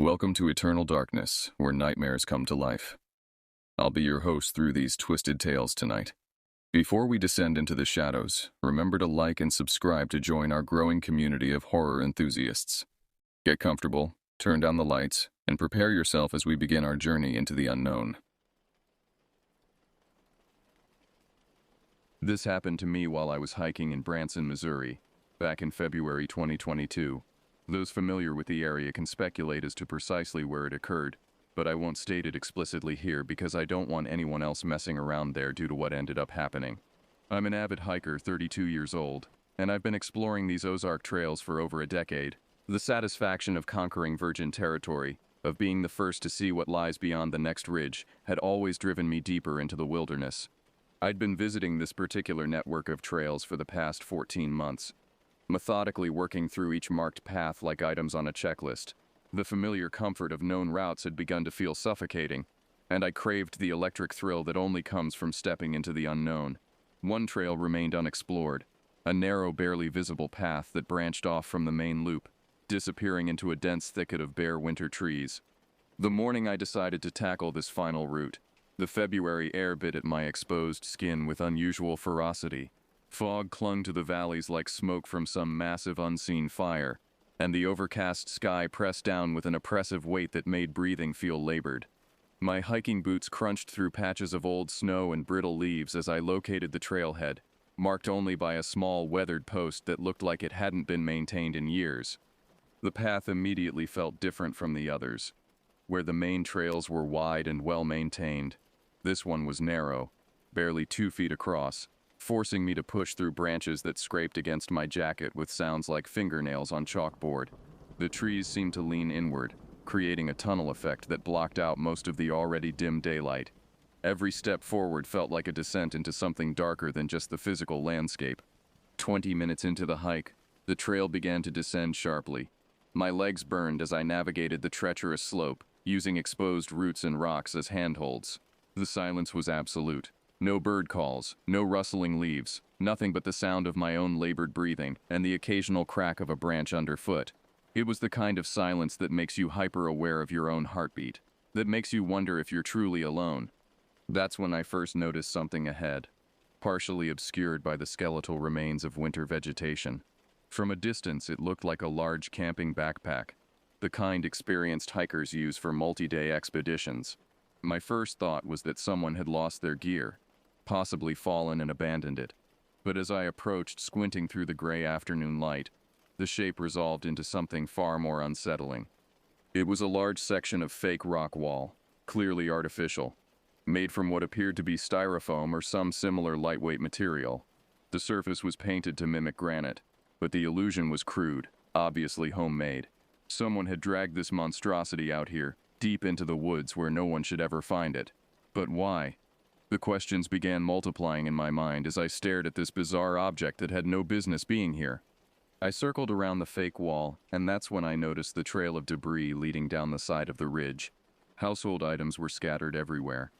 Welcome to Eternal Darkness, where nightmares come to life. I'll be your host through these twisted tales tonight. Before we descend into the shadows, remember to like and subscribe to join our growing community of horror enthusiasts. Get comfortable, turn down the lights, and prepare yourself as we begin our journey into the unknown. This happened to me while I was hiking in Branson, Missouri, back in February 2022. Those familiar with the area can speculate as to precisely where it occurred, but I won't state it explicitly here because I don't want anyone else messing around there due to what ended up happening. I'm an avid hiker, 32 years old, and I've been exploring these Ozark trails for over a decade. The satisfaction of conquering virgin territory, of being the first to see what lies beyond the next ridge, had always driven me deeper into the wilderness. I'd been visiting this particular network of trails for the past 14 months, methodically working through each marked path like items on a checklist. The familiar comfort of known routes had begun to feel suffocating, and I craved the electric thrill that only comes from stepping into the unknown. One trail remained unexplored, a narrow, barely visible path that branched off from the main loop, disappearing into a dense thicket of bare winter trees. The morning I decided to tackle this final route, the February air bit at my exposed skin with unusual ferocity. Fog clung to the valleys like smoke from some massive unseen fire, and the overcast sky pressed down with an oppressive weight that made breathing feel labored. My hiking boots crunched through patches of old snow and brittle leaves as I located the trailhead, marked only by a small weathered post that looked like it hadn't been maintained in years. The path immediately felt different from the others. Where the main trails were wide and well maintained, this one was narrow, barely 2 feet across, forcing me to push through branches that scraped against my jacket with sounds like fingernails on chalkboard. The trees seemed to lean inward, creating a tunnel effect that blocked out most of the already dim daylight. Every step forward felt like a descent into something darker than just the physical landscape. 20 minutes into the hike, the trail began to descend sharply. My legs burned as I navigated the treacherous slope, using exposed roots and rocks as handholds. The silence was absolute. No bird calls, no rustling leaves, nothing but the sound of my own labored breathing and the occasional crack of a branch underfoot. It was the kind of silence that makes you hyper-aware of your own heartbeat, that makes you wonder if you're truly alone. That's when I first noticed something ahead, partially obscured by the skeletal remains of winter vegetation. From a distance, it looked like a large camping backpack, the kind experienced hikers use for multi-day expeditions. My first thought was that someone had lost their gear, possibly fallen and abandoned it. But as I approached, squinting through the gray afternoon light, the shape resolved into something far more unsettling. It was a large section of fake rock wall, clearly artificial, made from what appeared to be styrofoam or some similar lightweight material. The surface was painted to mimic granite, but the illusion was crude, obviously homemade. Someone had dragged this monstrosity out here, deep into the woods where no one should ever find it. But why? The questions began multiplying in my mind as I stared at this bizarre object that had no business being here. I circled around the fake wall, and that's when I noticed the trail of debris leading down the side of the ridge. Household items were scattered everywhere.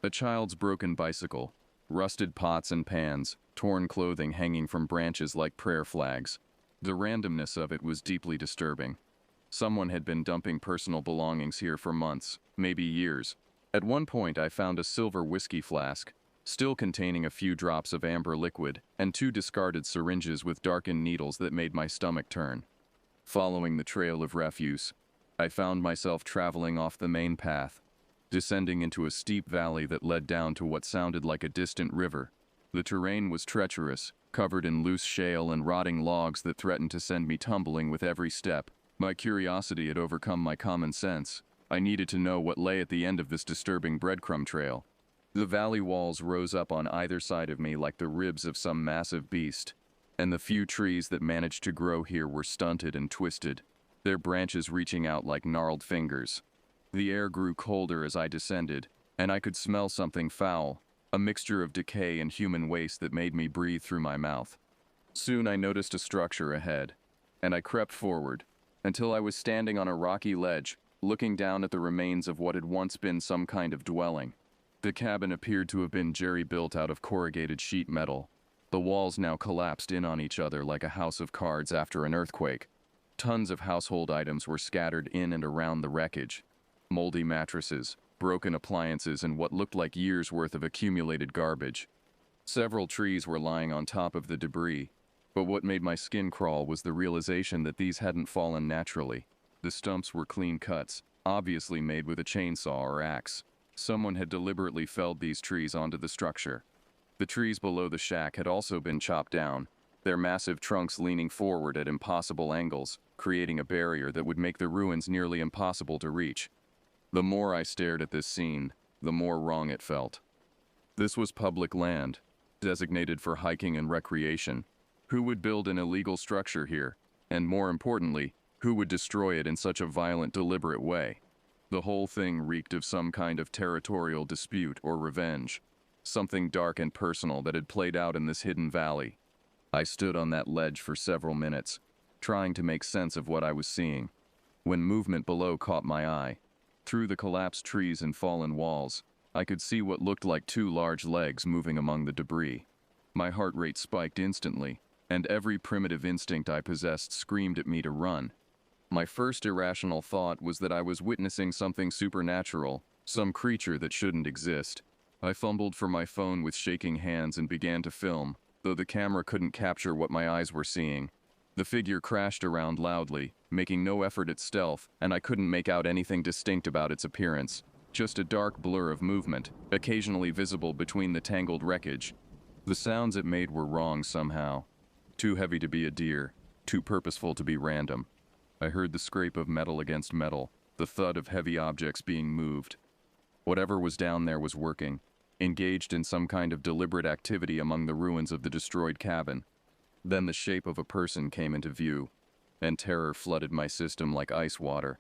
A child's broken bicycle, rusted pots and pans, torn clothing hanging from branches like prayer flags. The randomness of it was deeply disturbing. Someone had been dumping personal belongings here for months, maybe years. At one point, I found a silver whiskey flask, still containing a few drops of amber liquid, and 2 discarded syringes with darkened needles that made my stomach turn. Following the trail of refuse, I found myself traveling off the main path, descending into a steep valley that led down to what sounded like a distant river. The terrain was treacherous, covered in loose shale and rotting logs that threatened to send me tumbling with every step. My curiosity had overcome my common sense. I needed to know what lay at the end of this disturbing breadcrumb trail. The valley walls rose up on either side of me like the ribs of some massive beast, and the few trees that managed to grow here were stunted and twisted, their branches reaching out like gnarled fingers. The air grew colder as I descended, and I could smell something foul, a mixture of decay and human waste that made me breathe through my mouth. Soon I noticed a structure ahead, and I crept forward, until I was standing on a rocky ledge, looking down at the remains of what had once been some kind of dwelling. The cabin appeared to have been jerry-built out of corrugated sheet metal. The walls now collapsed in on each other like a house of cards after an earthquake. Tons of household items were scattered in and around the wreckage. Moldy mattresses, broken appliances, and what looked like years' worth of accumulated garbage. Several trees were lying on top of the debris, but what made my skin crawl was the realization that these hadn't fallen naturally. The stumps were clean cuts, obviously made with a chainsaw or axe. Someone had deliberately felled these trees onto the structure. The trees below the shack had also been chopped down, their massive trunks leaning forward at impossible angles, creating a barrier that would make the ruins nearly impossible to reach. The more I stared at this scene, the more wrong it felt. This was public land, designated for hiking and recreation. Who would build an illegal structure here? And more importantly, who would destroy it in such a violent, deliberate way? The whole thing reeked of some kind of territorial dispute or revenge. Something dark and personal that had played out in this hidden valley. I stood on that ledge for several minutes, trying to make sense of what I was seeing, when movement below caught my eye. Through the collapsed trees and fallen walls, I could see what looked like two large legs moving among the debris. My heart rate spiked instantly, and every primitive instinct I possessed screamed at me to run. My first irrational thought was that I was witnessing something supernatural, some creature that shouldn't exist. I fumbled for my phone with shaking hands and began to film, though the camera couldn't capture what my eyes were seeing. The figure crashed around loudly, making no effort at stealth, and I couldn't make out anything distinct about its appearance. Just a dark blur of movement, occasionally visible between the tangled wreckage. The sounds it made were wrong somehow. Too heavy to be a deer, too purposeful to be random. I heard the scrape of metal against metal, the thud of heavy objects being moved. Whatever was down there was working, engaged in some kind of deliberate activity among the ruins of the destroyed cabin. Then the shape of a person came into view, and terror flooded my system like ice water.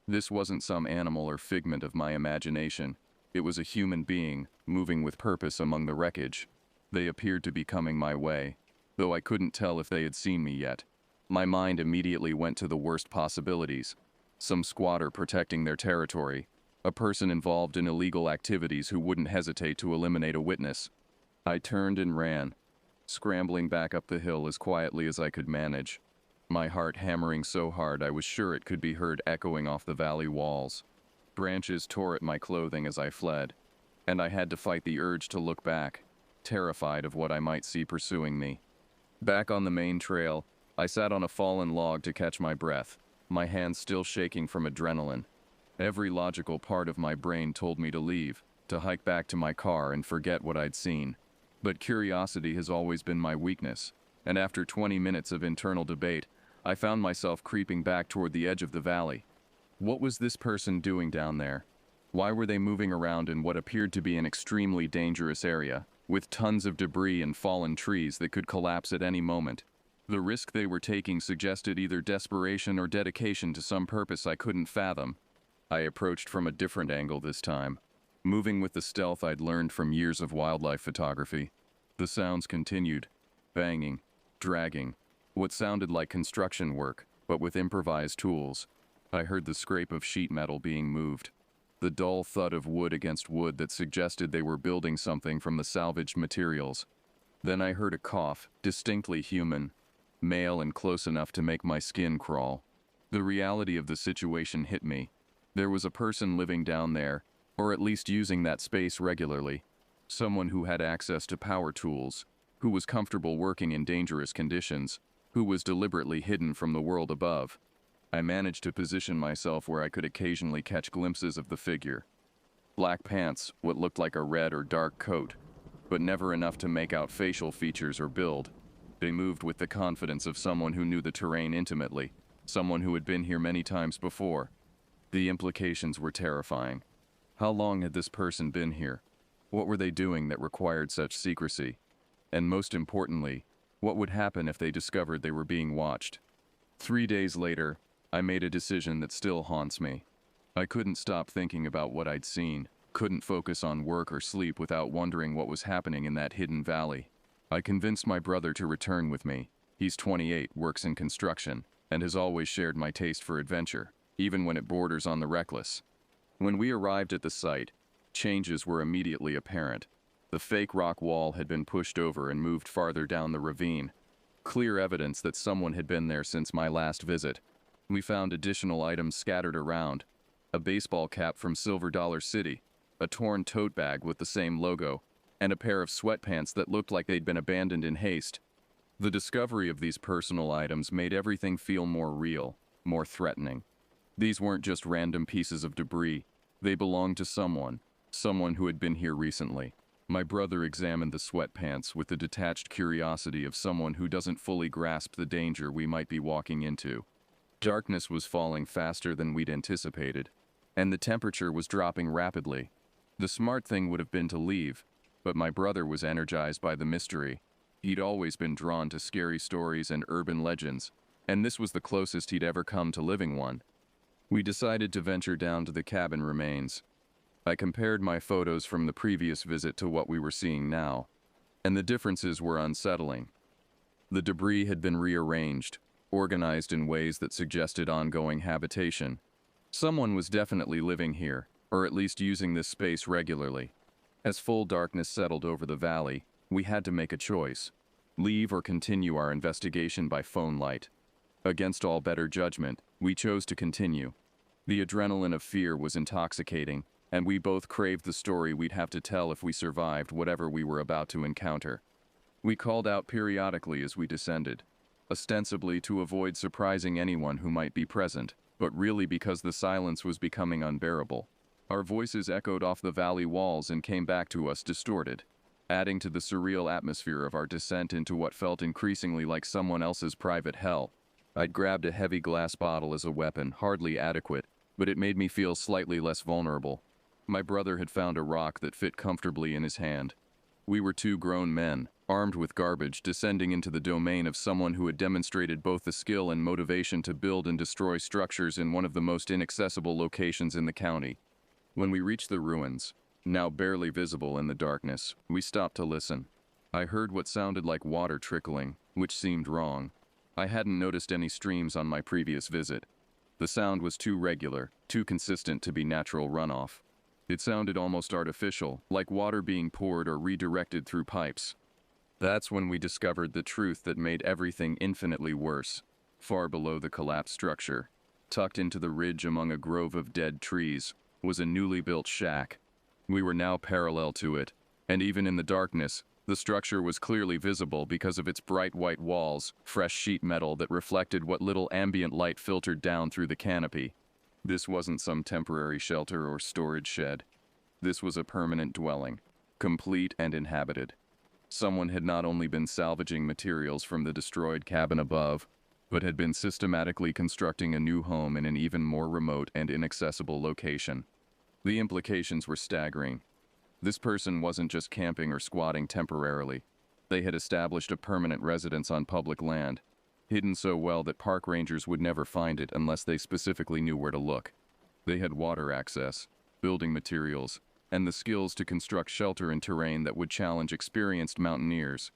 This wasn't some animal or figment of my imagination. It was a human being, moving with purpose among the wreckage. They appeared to be coming my way, though I couldn't tell if they had seen me yet. My mind immediately went to the worst possibilities. Some squatter protecting their territory, a person involved in illegal activities who wouldn't hesitate to eliminate a witness. I turned and ran, scrambling back up the hill as quietly as I could manage, my heart hammering so hard I was sure it could be heard echoing off the valley walls. Branches tore at my clothing as I fled, and I had to fight the urge to look back, terrified of what I might see pursuing me. Back on the main trail, I sat on a fallen log to catch my breath, my hands still shaking from adrenaline. Every logical part of my brain told me to leave, to hike back to my car and forget what I'd seen. But curiosity has always been my weakness, and after 20 minutes of internal debate, I found myself creeping back toward the edge of the valley. What was this person doing down there? Why were they moving around in what appeared to be an extremely dangerous area, with tons of debris and fallen trees that could collapse at any moment? The risk they were taking suggested either desperation or dedication to some purpose I couldn't fathom. I approached from a different angle this time, moving with the stealth I'd learned from years of wildlife photography. The sounds continued, banging, dragging, what sounded like construction work, but with improvised tools. I heard the scrape of sheet metal being moved, the dull thud of wood against wood that suggested they were building something from the salvaged materials. Then I heard a cough, distinctly human, male and close enough to make my skin crawl. The reality of the situation hit me. There was a person living down there, or at least using that space regularly. Someone who had access to power tools, who was comfortable working in dangerous conditions, who was deliberately hidden from the world above. I managed to position myself where I could occasionally catch glimpses of the figure. Black pants, what looked like a red or dark coat, but never enough to make out facial features or build. They moved with the confidence of someone who knew the terrain intimately, someone who had been here many times before. The implications were terrifying. How long had this person been here? What were they doing that required such secrecy? And most importantly, what would happen if they discovered they were being watched? 3 days later, I made a decision that still haunts me. I couldn't stop thinking about what I'd seen, couldn't focus on work or sleep without wondering what was happening in that hidden valley. I convinced my brother to return with me. He's 28, works in construction, and has always shared my taste for adventure, even when it borders on the reckless. When we arrived at the site, changes were immediately apparent. The fake rock wall had been pushed over and moved farther down the ravine. Clear evidence that someone had been there since my last visit. We found additional items scattered around: a baseball cap from Silver Dollar City, a torn tote bag with the same logo, and a pair of sweatpants that looked like they'd been abandoned in haste. The discovery of these personal items made everything feel more real, more threatening. These weren't just random pieces of debris. They belonged to someone who had been here recently. My brother examined the sweatpants with the detached curiosity of someone who doesn't fully grasp the danger we might be walking into. Darkness was falling faster than we'd anticipated, and the temperature was dropping rapidly. The smart thing would have been to leave, but my brother was energized by the mystery. He'd always been drawn to scary stories and urban legends, and this was the closest he'd ever come to living one. We decided to venture down to the cabin remains. I compared my photos from the previous visit to what we were seeing now, and the differences were unsettling. The debris had been rearranged, organized in ways that suggested ongoing habitation. Someone was definitely living here, or at least using this space regularly. As full darkness settled over the valley, we had to make a choice: leave or continue our investigation by phone light. Against all better judgment, we chose to continue. The adrenaline of fear was intoxicating, and we both craved the story we'd have to tell if we survived whatever we were about to encounter. We called out periodically as we descended, ostensibly to avoid surprising anyone who might be present, but really because the silence was becoming unbearable. Our voices echoed off the valley walls and came back to us distorted, adding to the surreal atmosphere of our descent into what felt increasingly like someone else's private hell. I'd grabbed a heavy glass bottle as a weapon, hardly adequate, but it made me feel slightly less vulnerable. My brother had found a rock that fit comfortably in his hand. We were two grown men, armed with garbage, descending into the domain of someone who had demonstrated both the skill and motivation to build and destroy structures in one of the most inaccessible locations in the county. When we reached the ruins, now barely visible in the darkness, we stopped to listen. I heard what sounded like water trickling, which seemed wrong. I hadn't noticed any streams on my previous visit. The sound was too regular, too consistent to be natural runoff. It sounded almost artificial, like water being poured or redirected through pipes. That's when we discovered the truth that made everything infinitely worse. Far below the collapsed structure, tucked into the ridge among a grove of dead trees, was a newly built shack. We were now parallel to it, and even in the darkness, the structure was clearly visible because of its bright white walls, fresh sheet metal that reflected what little ambient light filtered down through the canopy. This wasn't some temporary shelter or storage shed. This was a permanent dwelling, complete and inhabited. Someone had not only been salvaging materials from the destroyed cabin above, but had been systematically constructing a new home in an even more remote and inaccessible location. The implications were staggering. This person wasn't just camping or squatting temporarily. They had established a permanent residence on public land, hidden so well that park rangers would never find it unless they specifically knew where to look. They had water access, building materials, and the skills to construct shelter in terrain that would challenge experienced mountaineers.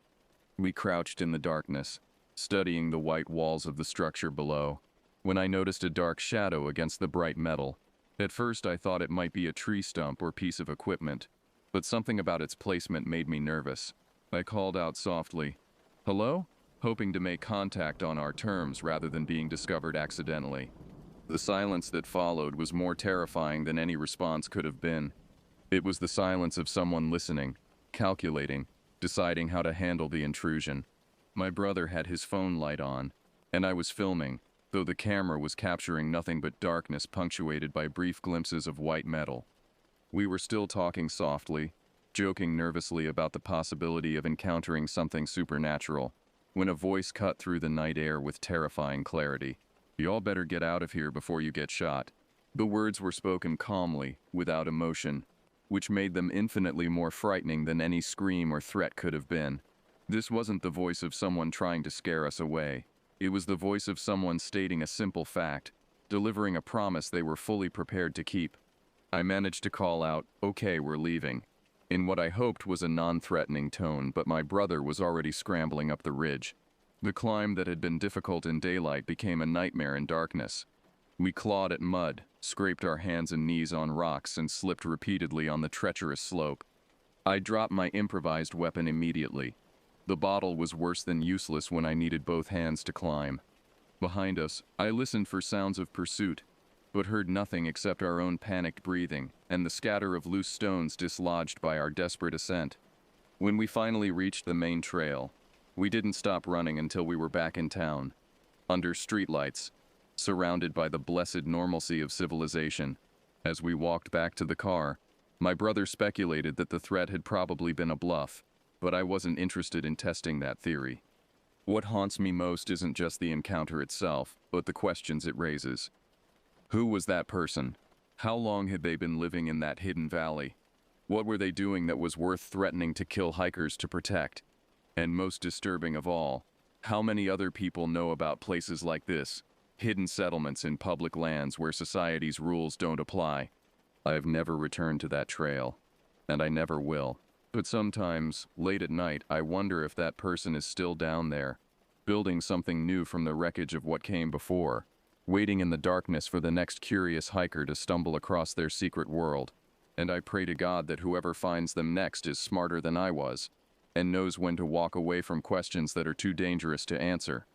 We crouched in the darkness, studying the white walls of the structure below, when I noticed a dark shadow against the bright metal. At first I thought it might be a tree stump or piece of equipment, but something about its placement made me nervous. I called out softly, "Hello?" hoping to make contact on our terms rather than being discovered accidentally. The silence that followed was more terrifying than any response could have been. It was the silence of someone listening, calculating, deciding how to handle the intrusion. My brother had his phone light on, and I was filming, though the camera was capturing nothing but darkness punctuated by brief glimpses of white metal. We were still talking softly, joking nervously about the possibility of encountering something supernatural, when a voice cut through the night air with terrifying clarity. "Y'all better get out of here before you get shot." The words were spoken calmly, without emotion, which made them infinitely more frightening than any scream or threat could have been. This wasn't the voice of someone trying to scare us away. It was the voice of someone stating a simple fact, delivering a promise they were fully prepared to keep. I managed to call out, "Okay, we're leaving," in what I hoped was a non-threatening tone, but my brother was already scrambling up the ridge. The climb that had been difficult in daylight became a nightmare in darkness. We clawed at mud, scraped our hands and knees on rocks, and slipped repeatedly on the treacherous slope. I dropped my improvised weapon immediately. The bottle was worse than useless when I needed both hands to climb. Behind us, I listened for sounds of pursuit, but heard nothing except our own panicked breathing and the scatter of loose stones dislodged by our desperate ascent. When we finally reached the main trail, we didn't stop running until we were back in town, under streetlights, surrounded by the blessed normalcy of civilization. As we walked back to the car, my brother speculated that the threat had probably been a bluff, but I wasn't interested in testing that theory. What haunts me most isn't just the encounter itself, but the questions it raises. Who was that person? How long had they been living in that hidden valley? What were they doing that was worth threatening to kill hikers to protect? And most disturbing of all, how many other people know about places like this, hidden settlements in public lands where society's rules don't apply? I have never returned to that trail, and I never will. But sometimes, late at night, I wonder if that person is still down there, building something new from the wreckage of what came before, waiting in the darkness for the next curious hiker to stumble across their secret world. And I pray to God that whoever finds them next is smarter than I was, and knows when to walk away from questions that are too dangerous to answer.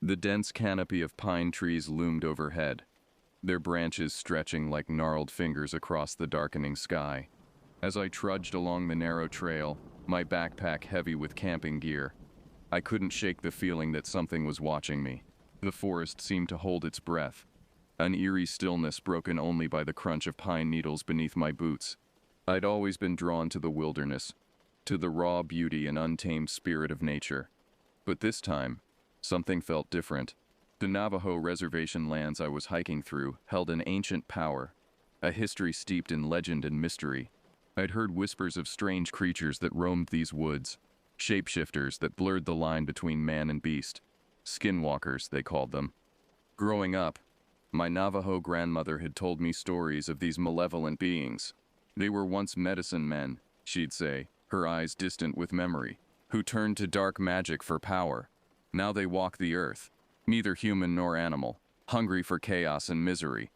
The dense canopy of pine trees loomed overhead, their branches stretching like gnarled fingers across the darkening sky. As I trudged along the narrow trail, my backpack heavy with camping gear, I couldn't shake the feeling that something was watching me. The forest seemed to hold its breath, an eerie stillness broken only by the crunch of pine needles beneath my boots. I'd always been drawn to the wilderness, to the raw beauty and untamed spirit of nature. But this time, something felt different. The Navajo reservation lands I was hiking through held an ancient power, a history steeped in legend and mystery. I'd heard whispers of strange creatures that roamed these woods, shapeshifters that blurred the line between man and beast. Skinwalkers, they called them. Growing up, my Navajo grandmother had told me stories of these malevolent beings. They were once medicine men, she'd say, her eyes distant with memory, who turned to dark magic for power. Now they walk the earth, neither human nor animal, hungry for chaos and misery.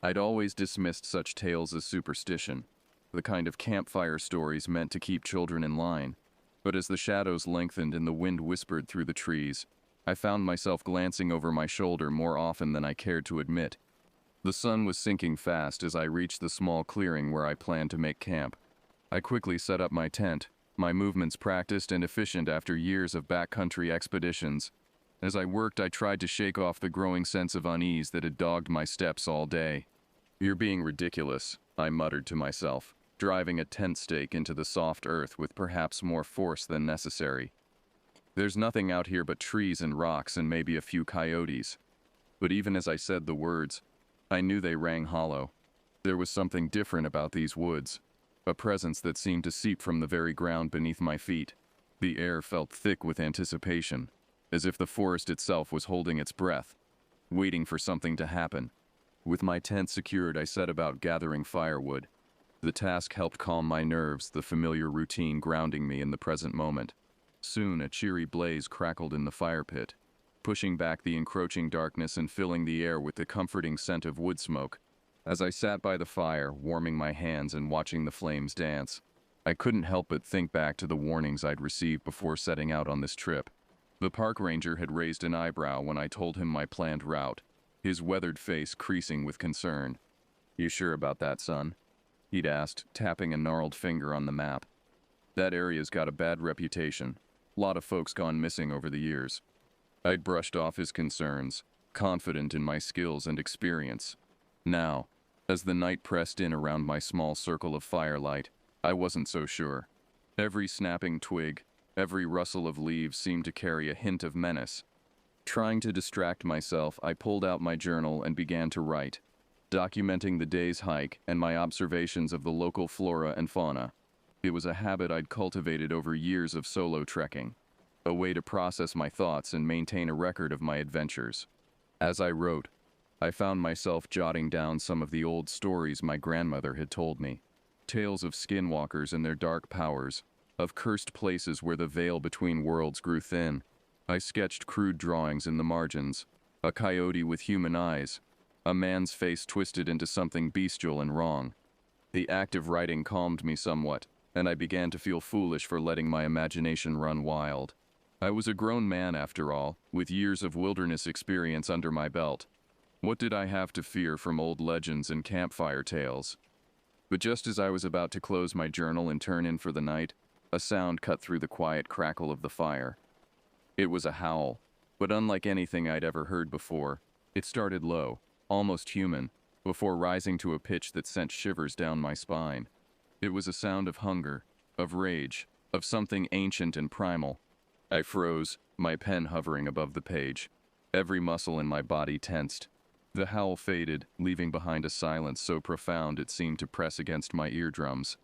I'd always dismissed such tales as superstition, the kind of campfire stories meant to keep children in line. But as the shadows lengthened and the wind whispered through the trees, I found myself glancing over my shoulder more often than I cared to admit. The sun was sinking fast as I reached the small clearing where I planned to make camp. I quickly set up my tent, my movements practiced and efficient after years of backcountry expeditions. As I worked, I tried to shake off the growing sense of unease that had dogged my steps all day. "You're being ridiculous," I muttered to myself, driving a tent stake into the soft earth with perhaps more force than necessary. "There's nothing out here but trees and rocks and maybe a few coyotes." But even as I said the words, I knew they rang hollow. There was something different about these woods, a presence that seemed to seep from the very ground beneath my feet. The air felt thick with anticipation, as if the forest itself was holding its breath, waiting for something to happen. With my tent secured, I set about gathering firewood. The task helped calm my nerves, the familiar routine grounding me in the present moment. Soon, a cheery blaze crackled in the fire pit, pushing back the encroaching darkness and filling the air with the comforting scent of wood smoke. As I sat by the fire, warming my hands and watching the flames dance, I couldn't help but think back to the warnings I'd received before setting out on this trip. The park ranger had raised an eyebrow when I told him my planned route, his weathered face creasing with concern. "You sure about that, son?" he'd asked, tapping a gnarled finger on the map. "That area's got a bad reputation. A lot of folks gone missing over the years." I'd brushed off his concerns, confident in my skills and experience. Now, as the night pressed in around my small circle of firelight, I wasn't so sure. Every snapping twig, every rustle of leaves seemed to carry a hint of menace. Trying to distract myself, I pulled out my journal and began to write, documenting the day's hike and my observations of the local flora and fauna. It was a habit I'd cultivated over years of solo trekking, a way to process my thoughts and maintain a record of my adventures. As I wrote, I found myself jotting down some of the old stories my grandmother had told me. Tales of skinwalkers and their dark powers, of cursed places where the veil between worlds grew thin. I sketched crude drawings in the margins, a coyote with human eyes, a man's face twisted into something bestial and wrong. The act of writing calmed me somewhat, and I began to feel foolish for letting my imagination run wild. I was a grown man after all, with years of wilderness experience under my belt. What did I have to fear from old legends and campfire tales? But just as I was about to close my journal and turn in for the night, a sound cut through the quiet crackle of the fire. It was a howl, but unlike anything I'd ever heard before. It started low, almost human, before rising to a pitch that sent shivers down my spine. It was a sound of hunger, of rage, of something ancient and primal. I froze, my pen hovering above the page. Every muscle in my body tensed. The howl faded, leaving behind a silence so profound it seemed to press against my eardrums.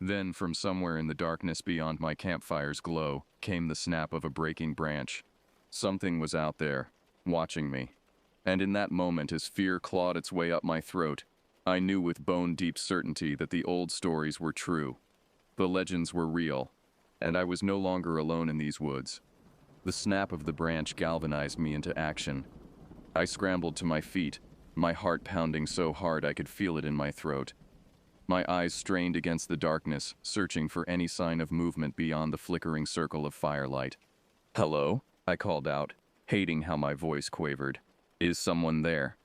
Then, from somewhere in the darkness beyond my campfire's glow, came the snap of a breaking branch. Something was out there, watching me. And in that moment, as fear clawed its way up my throat, I knew with bone-deep certainty that the old stories were true. The legends were real, and I was no longer alone in these woods. The snap of the branch galvanized me into action. I scrambled to my feet, my heart pounding so hard I could feel it in my throat. My eyes strained against the darkness, searching for any sign of movement beyond the flickering circle of firelight. "Hello?" I called out, hating how my voice quavered. "Is someone there?"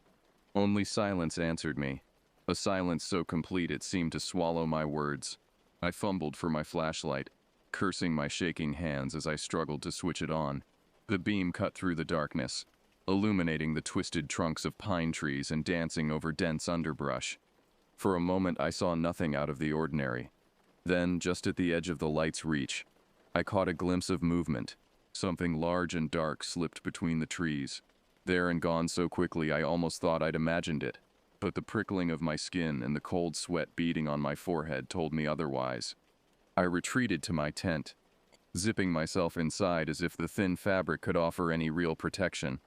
Only silence answered me, a silence so complete it seemed to swallow my words. I fumbled for my flashlight, cursing my shaking hands as I struggled to switch it on. The beam cut through the darkness, illuminating the twisted trunks of pine trees and dancing over dense underbrush. For a moment I saw nothing out of the ordinary. Then, just at the edge of the light's reach, I caught a glimpse of movement. Something large and dark slipped between the trees. There and gone so quickly I almost thought I'd imagined it, but the prickling of my skin and the cold sweat beading on my forehead told me otherwise. I retreated to my tent, zipping myself inside as if the thin fabric could offer any real protection.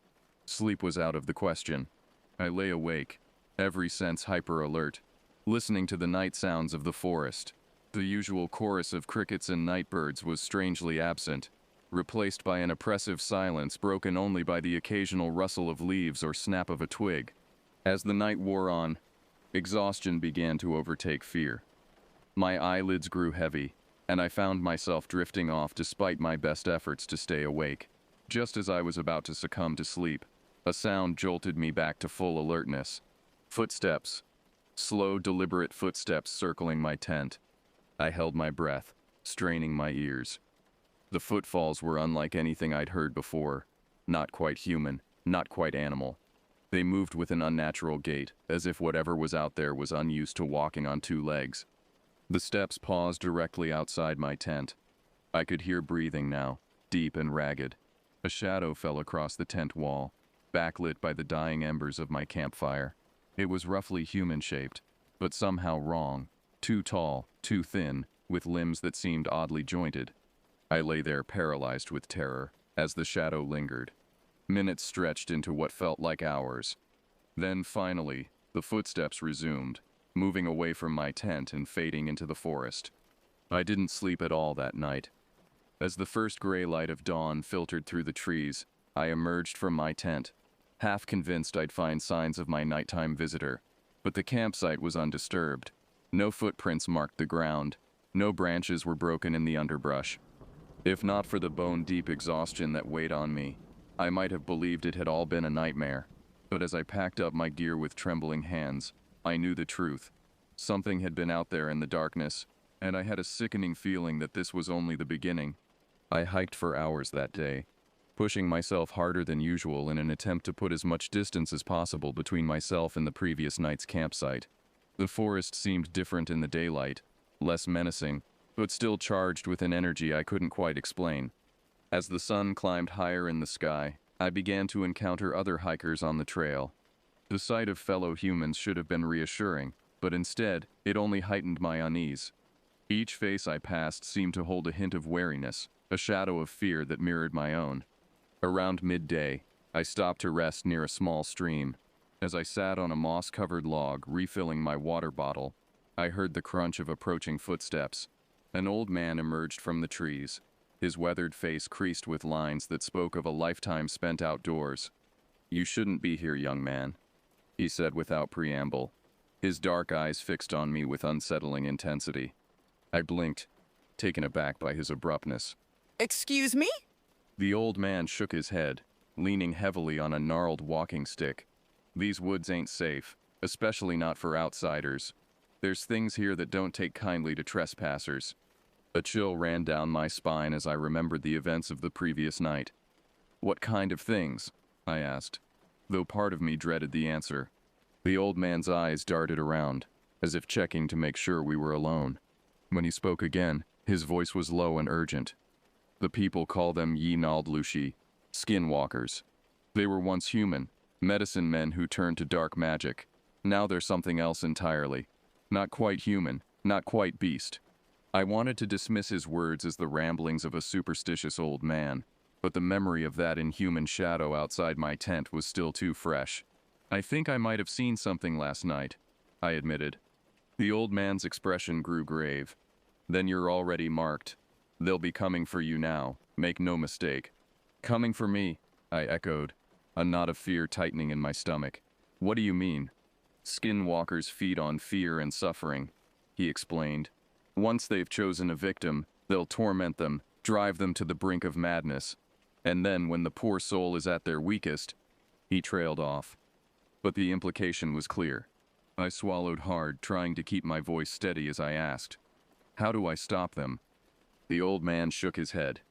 Sleep was out of the question. I lay awake, every sense hyper-alert, listening to the night sounds of the forest. The usual chorus of crickets and nightbirds was strangely absent, replaced by an oppressive silence broken only by the occasional rustle of leaves or snap of a twig. As the night wore on, exhaustion began to overtake fear. My eyelids grew heavy, and I found myself drifting off despite my best efforts to stay awake. Just as I was about to succumb to sleep, a sound jolted me back to full alertness. Footsteps. Slow, deliberate footsteps circling my tent. I held my breath, straining my ears. The footfalls were unlike anything I'd heard before. Not quite human, not quite animal. They moved with an unnatural gait, as if whatever was out there was unused to walking on two legs. The steps paused directly outside my tent. I could hear breathing now, deep and ragged. A shadow fell across the tent wall, backlit by the dying embers of my campfire. It was roughly human-shaped, but somehow wrong. Too tall, too thin, with limbs that seemed oddly jointed. I lay there paralyzed with terror, as the shadow lingered. Minutes stretched into what felt like hours. Then, finally, the footsteps resumed, moving away from my tent and fading into the forest. I didn't sleep at all that night. As the first gray light of dawn filtered through the trees, I emerged from my tent, half convinced I'd find signs of my nighttime visitor. But the campsite was undisturbed. No footprints marked the ground. No branches were broken in the underbrush. If not for the bone-deep exhaustion that weighed on me, I might have believed it had all been a nightmare. But as I packed up my gear with trembling hands, I knew the truth. Something had been out there in the darkness, and I had a sickening feeling that this was only the beginning. I hiked for hours that day, pushing myself harder than usual in an attempt to put as much distance as possible between myself and the previous night's campsite. The forest seemed different in the daylight, less menacing, but still charged with an energy I couldn't quite explain. As the sun climbed higher in the sky, I began to encounter other hikers on the trail. The sight of fellow humans should have been reassuring, but instead, it only heightened my unease. Each face I passed seemed to hold a hint of wariness, a shadow of fear that mirrored my own. Around midday, I stopped to rest near a small stream. As I sat on a moss-covered log, refilling my water bottle, I heard the crunch of approaching footsteps. An old man emerged from the trees, his weathered face creased with lines that spoke of a lifetime spent outdoors. "You shouldn't be here, young man," he said without preamble. his dark eyes fixed on me with unsettling intensity. I blinked, taken aback by his abruptness. Excuse me? The old man shook his head, leaning heavily on a gnarled walking stick. These woods ain't safe, especially not for outsiders. There's things here that don't take kindly to trespassers. A chill ran down my spine as I remembered the events of the previous night. What kind of things? I asked, though part of me dreaded the answer. The old man's eyes darted around, as if checking to make sure we were alone. When he spoke again, his voice was low and urgent. The people call them Yi Naldlushi, skinwalkers. They were once human, medicine men who turned to dark magic. Now they're something else entirely. Not quite human, not quite beast. I wanted to dismiss his words as the ramblings of a superstitious old man, but the memory of that inhuman shadow outside my tent was still too fresh. I think I might have seen something last night, I admitted. The old man's expression grew grave. Then you're already marked. They'll be coming for you now, make no mistake. Coming for me, I echoed, a knot of fear tightening in my stomach. What do you mean? Skinwalkers feed on fear and suffering, he explained. Once they've chosen a victim, they'll torment them, drive them to the brink of madness. And then, when the poor soul is at their weakest, he trailed off. But the implication was clear. I swallowed hard, trying to keep my voice steady as I asked, how do I stop them? The old man shook his head.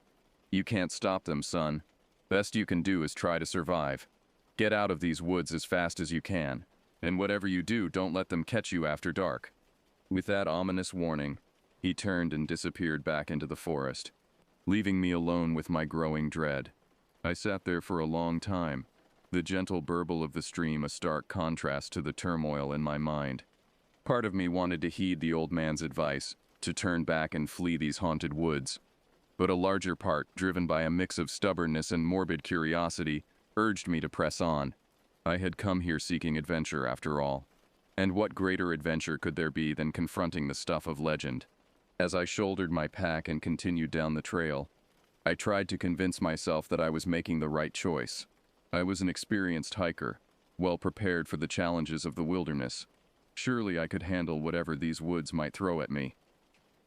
You can't stop them, son. Best you can do is try to survive. Get out of these woods as fast as you can, and whatever you do, don't let them catch you after dark. With that ominous warning, he turned and disappeared back into the forest, leaving me alone with my growing dread. I sat there for a long time, the gentle burble of the stream a stark contrast to the turmoil in my mind. Part of me wanted to heed the old man's advice, to turn back and flee these haunted woods. But a larger part, driven by a mix of stubbornness and morbid curiosity, urged me to press on. I had come here seeking adventure, after all. And what greater adventure could there be than confronting the stuff of legend? As I shouldered my pack and continued down the trail, I tried to convince myself that I was making the right choice. I was an experienced hiker, well prepared for the challenges of the wilderness. Surely I could handle whatever these woods might throw at me.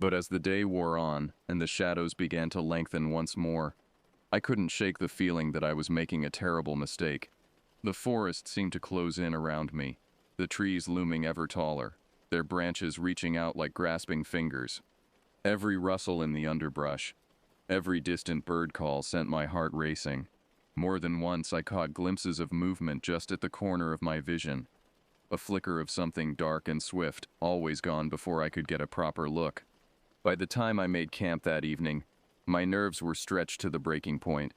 But as the day wore on, and the shadows began to lengthen once more, I couldn't shake the feeling that I was making a terrible mistake. The forest seemed to close in around me, the trees looming ever taller, their branches reaching out like grasping fingers. Every rustle in the underbrush, every distant bird call sent my heart racing. More than once I caught glimpses of movement just at the corner of my vision. A flicker of something dark and swift, always gone before I could get a proper look. By the time I made camp that evening, my nerves were stretched to the breaking point.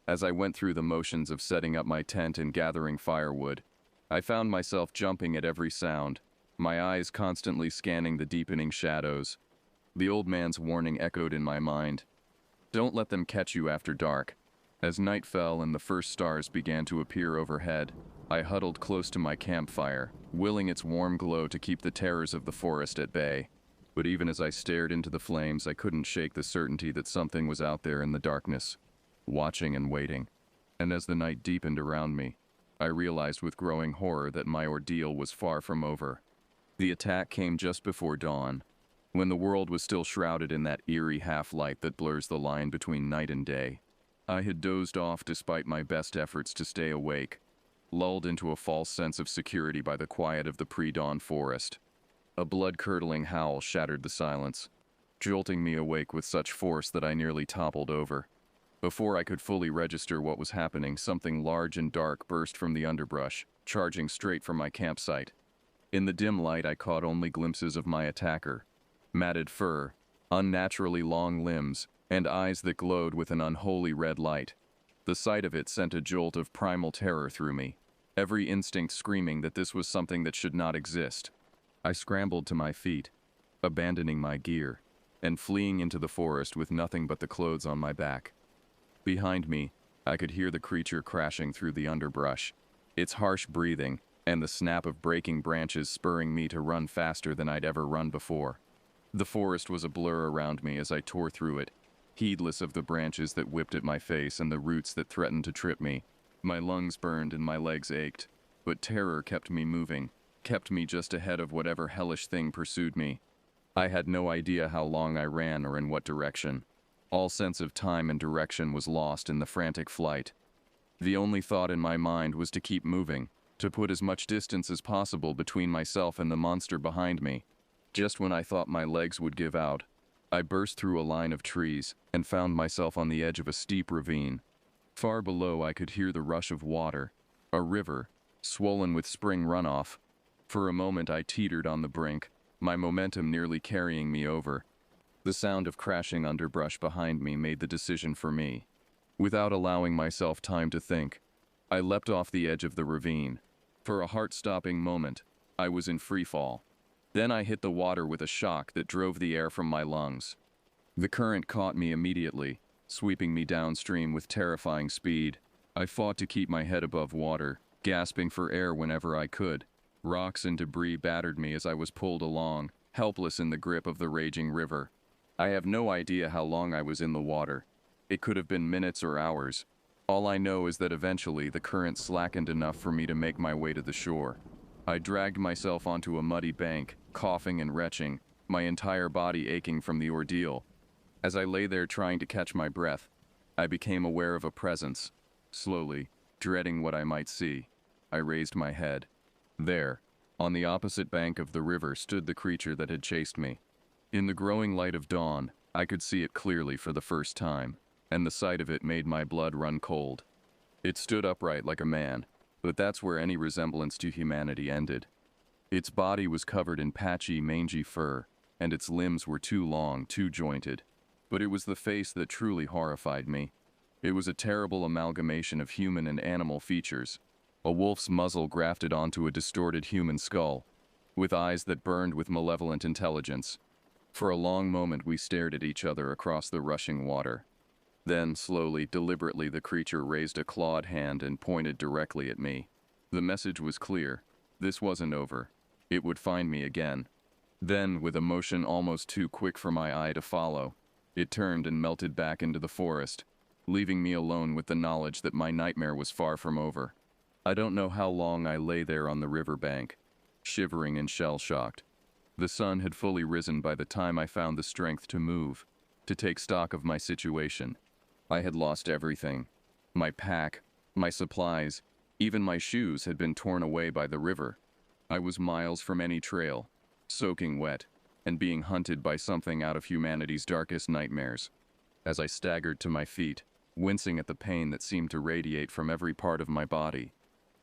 As I went through the motions of setting up my tent and gathering firewood, I found myself jumping at every sound, my eyes constantly scanning the deepening shadows. The old man's warning echoed in my mind. Don't let them catch you after dark. As night fell and the first stars began to appear overhead, I huddled close to my campfire, willing its warm glow to keep the terrors of the forest at bay. But even as I stared into the flames, I couldn't shake the certainty that something was out there in the darkness, watching and waiting. And as the night deepened around me, I realized with growing horror that my ordeal was far from over. The attack came just before dawn, when the world was still shrouded in that eerie half-light that blurs the line between night and day. I had dozed off despite my best efforts to stay awake, lulled into a false sense of security by the quiet of the pre-dawn forest. A blood-curdling howl shattered the silence, jolting me awake with such force that I nearly toppled over. Before I could fully register what was happening, something large and dark burst from the underbrush, charging straight for my campsite. In the dim light, I caught only glimpses of my attacker. Matted fur, unnaturally long limbs, and eyes that glowed with an unholy red light. The sight of it sent a jolt of primal terror through me, every instinct screaming that this was something that should not exist. I scrambled to my feet, abandoning my gear, and fleeing into the forest with nothing but the clothes on my back. Behind me, I could hear the creature crashing through the underbrush, its harsh breathing and the snap of breaking branches spurring me to run faster than I'd ever run before. The forest was a blur around me as I tore through it, heedless of the branches that whipped at my face and the roots that threatened to trip me. My lungs burned and my legs ached, but terror kept me moving. kept me just ahead of whatever hellish thing pursued me. I had no idea how long I ran or in what direction. All sense of time and direction was lost in the frantic flight. The only thought in my mind was to keep moving, to put as much distance as possible between myself and the monster behind me. Just when I thought my legs would give out, I burst through a line of trees and found myself on the edge of a steep ravine. Far below I could hear the rush of water, a river, swollen with spring runoff. For a moment I teetered on the brink, my momentum nearly carrying me over. The sound of crashing underbrush behind me made the decision for me. Without allowing myself time to think, I leapt off the edge of the ravine. For a heart-stopping moment, I was in free fall. Then I hit the water with a shock that drove the air from my lungs. The current caught me immediately, sweeping me downstream with terrifying speed. I fought to keep my head above water, gasping for air whenever I could. Rocks and debris battered me as I was pulled along, helpless in the grip of the raging river. I have no idea how long I was in the water. It could have been minutes or hours. All I know is that eventually the current slackened enough for me to make my way to the shore. I dragged myself onto a muddy bank, coughing and retching, my entire body aching from the ordeal. As I lay there trying to catch my breath, I became aware of a presence. Slowly, dreading what I might see, I raised my head. There, on the opposite bank of the river, stood the creature that had chased me. In the growing light of dawn, I could see it clearly for the first time, and the sight of it made my blood run cold. It stood upright like a man, but that's where any resemblance to humanity ended. Its body was covered in patchy, mangy fur, and its limbs were too long, too jointed. But it was the face that truly horrified me. It was a terrible amalgamation of human and animal features, a wolf's muzzle grafted onto a distorted human skull, with eyes that burned with malevolent intelligence. For a long moment we stared at each other across the rushing water. Then, slowly, deliberately, the creature raised a clawed hand and pointed directly at me. The message was clear. This wasn't over. It would find me again. Then, with a motion almost too quick for my eye to follow, it turned and melted back into the forest, leaving me alone with the knowledge that my nightmare was far from over. I don't know how long I lay there on the riverbank, shivering and shell-shocked. The sun had fully risen by the time I found the strength to move, to take stock of my situation. I had lost everything. My pack, my supplies, even my shoes had been torn away by the river. I was miles from any trail, soaking wet, and being hunted by something out of humanity's darkest nightmares. As I staggered to my feet, wincing at the pain that seemed to radiate from every part of my body,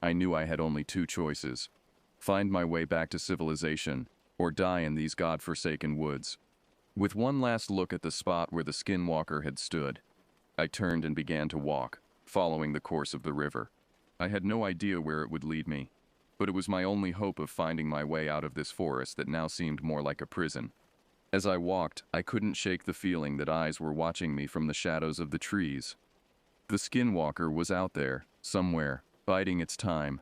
I knew I had only two choices: find my way back to civilization, or die in these God-forsaken woods. With one last look at the spot where the skinwalker had stood, I turned and began to walk, following the course of the river. I had no idea where it would lead me, but it was my only hope of finding my way out of this forest that now seemed more like a prison. As I walked, I couldn't shake the feeling that eyes were watching me from the shadows of the trees. The skinwalker was out there, somewhere, biding its time,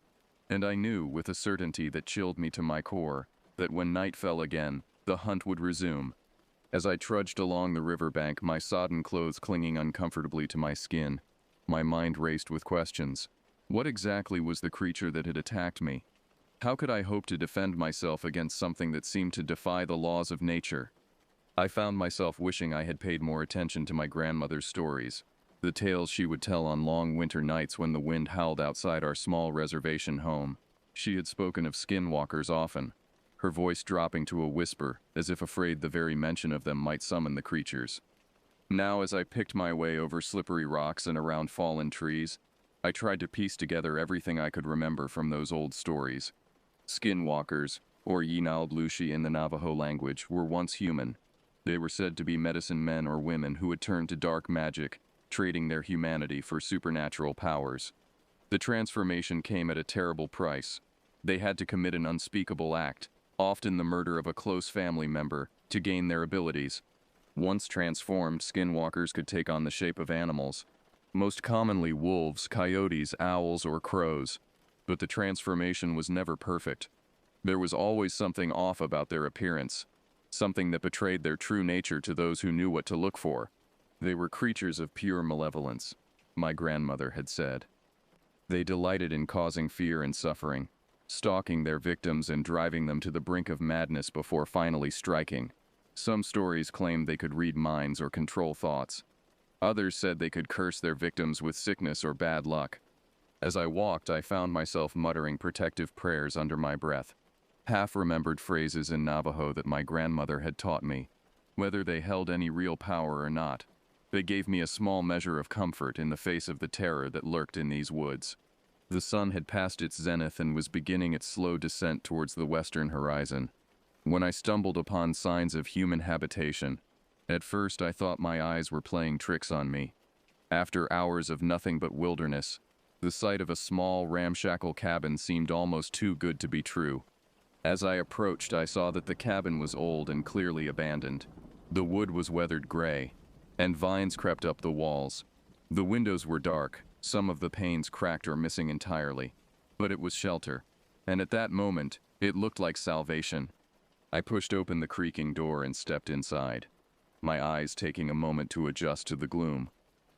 and I knew, with a certainty that chilled me to my core, that when night fell again, the hunt would resume. As I trudged along the riverbank, my sodden clothes clinging uncomfortably to my skin, my mind raced with questions. What exactly was the creature that had attacked me? How could I hope to defend myself against something that seemed to defy the laws of nature? I found myself wishing I had paid more attention to my grandmother's stories, the tales she would tell on long winter nights when the wind howled outside our small reservation home. She had spoken of skinwalkers often, her voice dropping to a whisper, as if afraid the very mention of them might summon the creatures. Now, as I picked my way over slippery rocks and around fallen trees, I tried to piece together everything I could remember from those old stories. Skinwalkers, or Yinaldlushi in the Navajo language, were once human. They were said to be medicine men or women who had turned to dark magic, trading their humanity for supernatural powers. The transformation came at a terrible price. They had to commit an unspeakable act, often the murder of a close family member, to gain their abilities. Once transformed, skinwalkers could take on the shape of animals, most commonly wolves, coyotes, owls, or crows. But the transformation was never perfect. There was always something off about their appearance, something that betrayed their true nature to those who knew what to look for. They were creatures of pure malevolence, my grandmother had said. They delighted in causing fear and suffering. stalking their victims and driving them to the brink of madness before finally striking. Some stories claimed they could read minds or control thoughts. Others said they could curse their victims with sickness or bad luck. As I walked, I found myself muttering protective prayers under my breath, half-remembered phrases in Navajo that my grandmother had taught me. Whether they held any real power or not, they gave me a small measure of comfort in the face of the terror that lurked in these woods. The sun had passed its zenith and was beginning its slow descent towards the western horizon, when I stumbled upon signs of human habitation. At first I thought my eyes were playing tricks on me. After hours of nothing but wilderness, the sight of a small, ramshackle cabin seemed almost too good to be true. As I approached, I saw that the cabin was old and clearly abandoned. The wood was weathered gray, and vines crept up the walls. The windows were dark, some of the panes cracked or missing entirely. But it was shelter, and at that moment, it looked like salvation. I pushed open the creaking door and stepped inside, my eyes taking a moment to adjust to the gloom.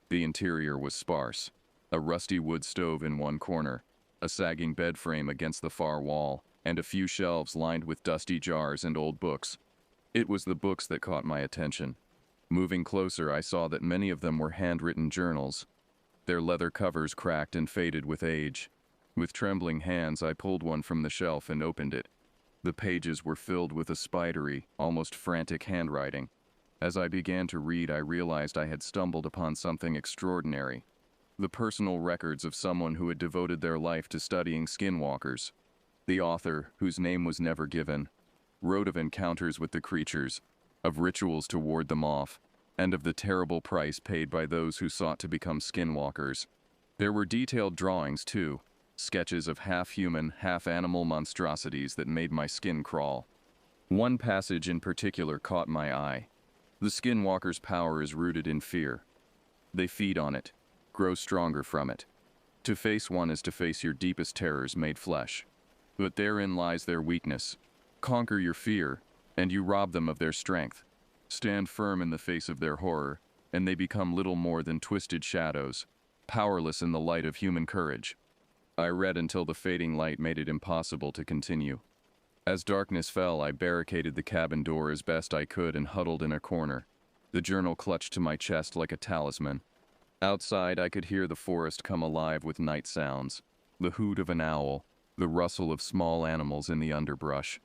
The interior was sparse. A rusty wood stove in one corner, a sagging bed frame against the far wall, and a few shelves lined with dusty jars and old books. It was the books that caught my attention. Moving closer, I saw that many of them were handwritten journals, their leather covers cracked and faded with age. With trembling hands, I pulled one from the shelf and opened it. The pages were filled with a spidery, almost frantic handwriting. As I began to read, I realized I had stumbled upon something extraordinary. The personal records of someone who had devoted their life to studying skinwalkers. The author, whose name was never given, wrote of encounters with the creatures, of rituals to ward them off, and of the terrible price paid by those who sought to become skinwalkers. There were detailed drawings, too, sketches of half-human, half-animal monstrosities that made my skin crawl. One passage in particular caught my eye. The skinwalker's power is rooted in fear. They feed on it, grow stronger from it. To face one is to face your deepest terrors made flesh. But therein lies their weakness. Conquer your fear, and you rob them of their strength. Stand firm in the face of their horror, and they become little more than twisted shadows, powerless in the light of human courage. I read until the fading light made it impossible to continue. As darkness fell, I barricaded the cabin door as best I could and huddled in a corner, the journal clutched to my chest like a talisman. Outside, I could hear the forest come alive with night sounds, the hoot of an owl, the rustle of small animals in the underbrush.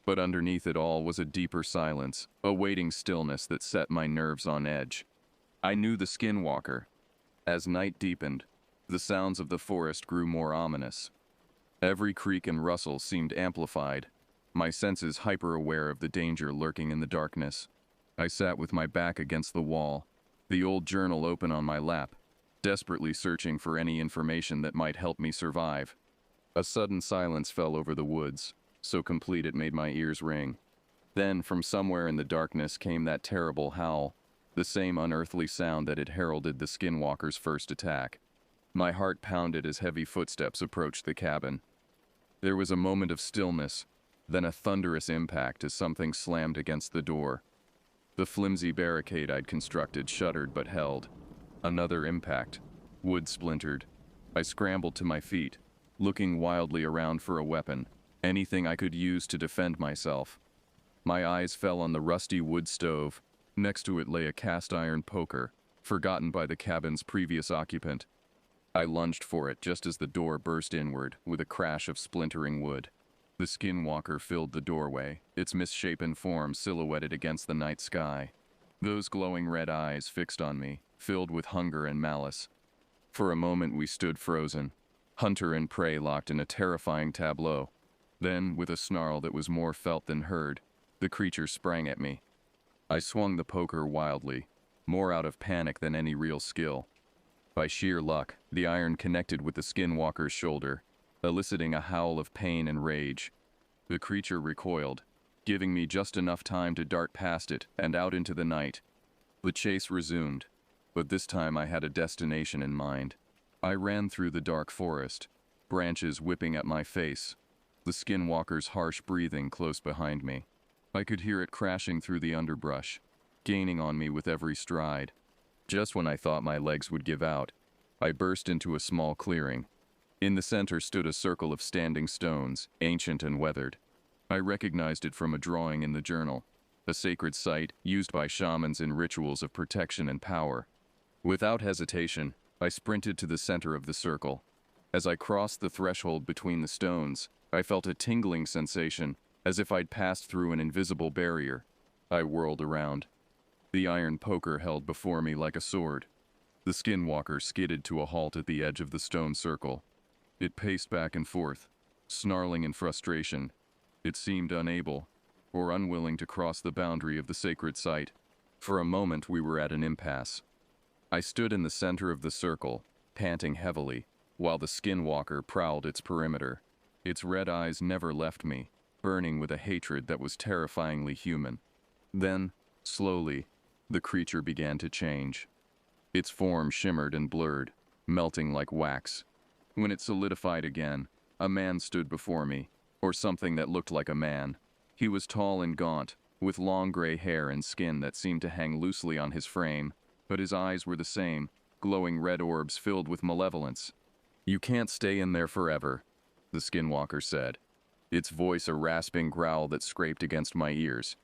But underneath it all was a deeper silence, a waiting stillness that set my nerves on edge. I knew the skinwalker. As night deepened, the sounds of the forest grew more ominous. Every creak and rustle seemed amplified, my senses hyper-aware of the danger lurking in the darkness. I sat with my back against the wall, the old journal open on my lap, desperately searching for any information that might help me survive. A sudden silence fell over the woods, so complete it made my ears ring. Then, from somewhere in the darkness came that terrible howl, the same unearthly sound that had heralded the skinwalker's first attack. My heart pounded as heavy footsteps approached the cabin. There was a moment of stillness, then a thunderous impact as something slammed against the door. The flimsy barricade I'd constructed shuddered but held. Another impact. Wood splintered. I scrambled to my feet, looking wildly around for a weapon, anything I could use to defend myself. My eyes fell on the rusty wood stove. Next to it lay a cast-iron poker, forgotten by the cabin's previous occupant. I lunged for it just as the door burst inward with a crash of splintering wood. The skinwalker filled the doorway, its misshapen form silhouetted against the night sky. Those glowing red eyes fixed on me, filled with hunger and malice. For a moment we stood frozen, hunter and prey locked in a terrifying tableau. Then, with a snarl that was more felt than heard, the creature sprang at me. I swung the poker wildly, more out of panic than any real skill. By sheer luck, the iron connected with the skinwalker's shoulder, eliciting a howl of pain and rage. The creature recoiled, giving me just enough time to dart past it and out into the night. The chase resumed, but this time I had a destination in mind. I ran through the dark forest, branches whipping at my face, the skinwalker's harsh breathing close behind me. I could hear it crashing through the underbrush, gaining on me with every stride. Just when I thought my legs would give out, I burst into a small clearing. In the center stood a circle of standing stones, ancient and weathered. I recognized it from a drawing in the journal, a sacred site used by shamans in rituals of protection and power. Without hesitation, I sprinted to the center of the circle. As I crossed the threshold between the stones, I felt a tingling sensation, as if I'd passed through an invisible barrier. I whirled around. The iron poker held before me like a sword. The skinwalker skidded to a halt at the edge of the stone circle. It paced back and forth, snarling in frustration. It seemed unable, or unwilling to cross the boundary of the sacred site. For a moment we were at an impasse. I stood in the center of the circle, panting heavily, while the skinwalker prowled its perimeter. Its red eyes never left me, burning with a hatred that was terrifyingly human. Then, slowly, the creature began to change. Its form shimmered and blurred, melting like wax. When it solidified again, a man stood before me, or something that looked like a man. He was tall and gaunt, with long gray hair and skin that seemed to hang loosely on his frame, but his eyes were the same, glowing red orbs filled with malevolence. "You can't stay in there forever," the skinwalker said, its voice a rasping growl that scraped against my ears.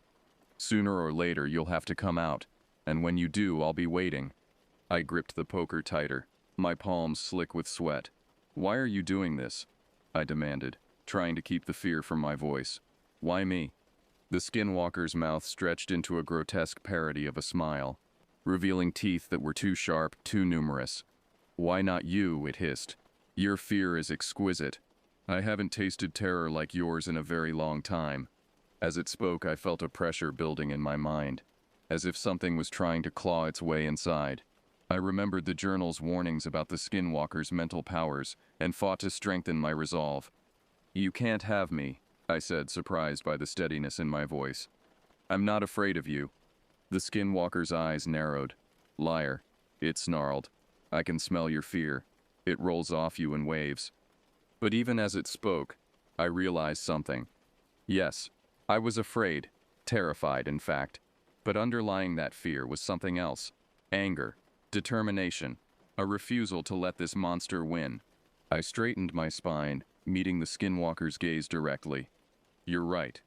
"Sooner or later you'll have to come out, and when you do, I'll be waiting." I gripped the poker tighter, my palms slick with sweat. "Why are you doing this?" I demanded, trying to keep the fear from my voice. "Why me?" The skinwalker's mouth stretched into a grotesque parody of a smile, revealing teeth that were too sharp, too numerous. "Why not you?" it hissed. "Your fear is exquisite. I haven't tasted terror like yours in a very long time." As it spoke, I felt a pressure building in my mind, as if something was trying to claw its way inside. I remembered the journal's warnings about the skinwalker's mental powers and fought to strengthen my resolve. "You can't have me," I said, surprised by the steadiness in my voice. "I'm not afraid of you." The skinwalker's eyes narrowed. "Liar," it snarled. "I can smell your fear. It rolls off you in waves." But even as it spoke, I realized something. Yes, I was afraid, terrified in fact, but underlying that fear was something else. Anger, determination, a refusal to let this monster win. I straightened my spine, meeting the skinwalker's gaze directly. "You're right,"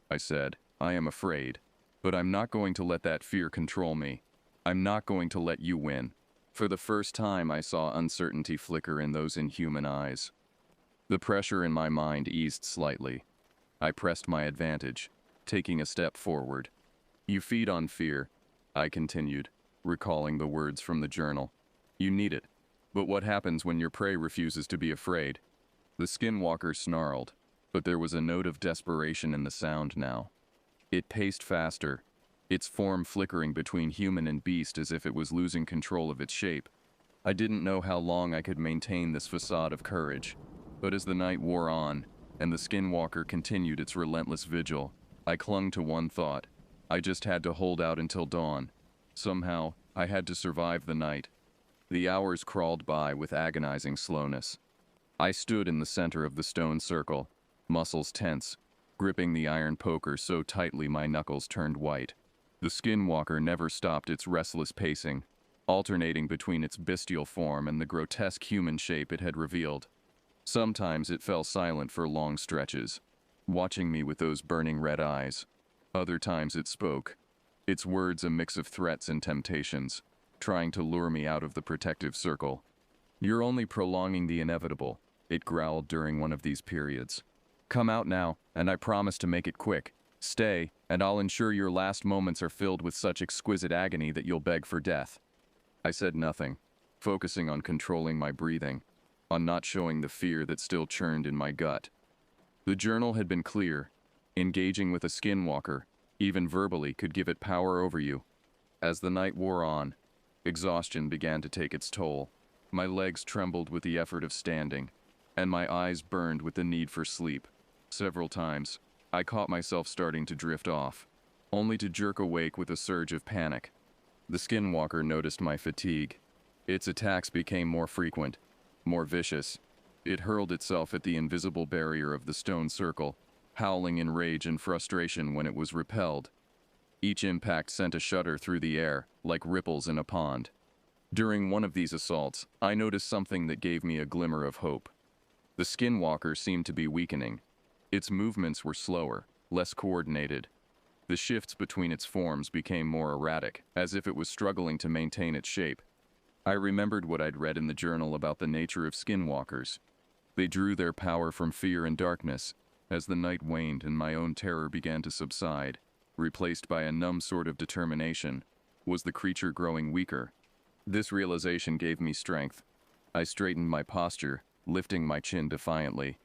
I said. "I am afraid. But I'm not going to let that fear control me. I'm not going to let you win." For the first time, I saw uncertainty flicker in those inhuman eyes. The pressure in my mind eased slightly. I pressed my advantage, taking a step forward. "You feed on fear," I continued, recalling the words from the journal. "You need it. But what happens when your prey refuses to be afraid?" The skinwalker snarled, but there was a note of desperation in the sound now. It paced faster, its form flickering between human and beast as if it was losing control of its shape. I didn't know how long I could maintain this facade of courage, but as the night wore on, and the skinwalker continued its relentless vigil, I clung to one thought. I just had to hold out until dawn. Somehow, I had to survive the night. The hours crawled by with agonizing slowness. I stood in the center of the stone circle, muscles tense, gripping the iron poker so tightly my knuckles turned white. The skinwalker never stopped its restless pacing, alternating between its bestial form and the grotesque human shape it had revealed. Sometimes it fell silent for long stretches, watching me with those burning red eyes. Other times it spoke, its words a mix of threats and temptations, trying to lure me out of the protective circle. "You're only prolonging the inevitable," it growled during one of these periods. "Come out now, and I promise to make it quick. Stay, and I'll ensure your last moments are filled with such exquisite agony that you'll beg for death." I said nothing, focusing on controlling my breathing, on not showing the fear that still churned in my gut. The journal had been clear. Engaging with a skinwalker, even verbally, could give it power over you. As the night wore on, exhaustion began to take its toll. My legs trembled with the effort of standing, and my eyes burned with the need for sleep. Several times, I caught myself starting to drift off, only to jerk awake with a surge of panic. The skinwalker noticed my fatigue. Its attacks became more frequent, more vicious. It hurled itself at the invisible barrier of the stone circle, howling in rage and frustration when it was repelled. Each impact sent a shudder through the air, like ripples in a pond. During one of these assaults, I noticed something that gave me a glimmer of hope. The skinwalker seemed to be weakening. Its movements were slower, less coordinated. The shifts between its forms became more erratic, as if it was struggling to maintain its shape. I remembered what I'd read in the journal about the nature of skinwalkers. They drew their power from fear and darkness. As the night waned and my own terror began to subside, replaced by a numb sort of determination, was the creature growing weaker? This realization gave me strength. I straightened my posture, lifting my chin defiantly.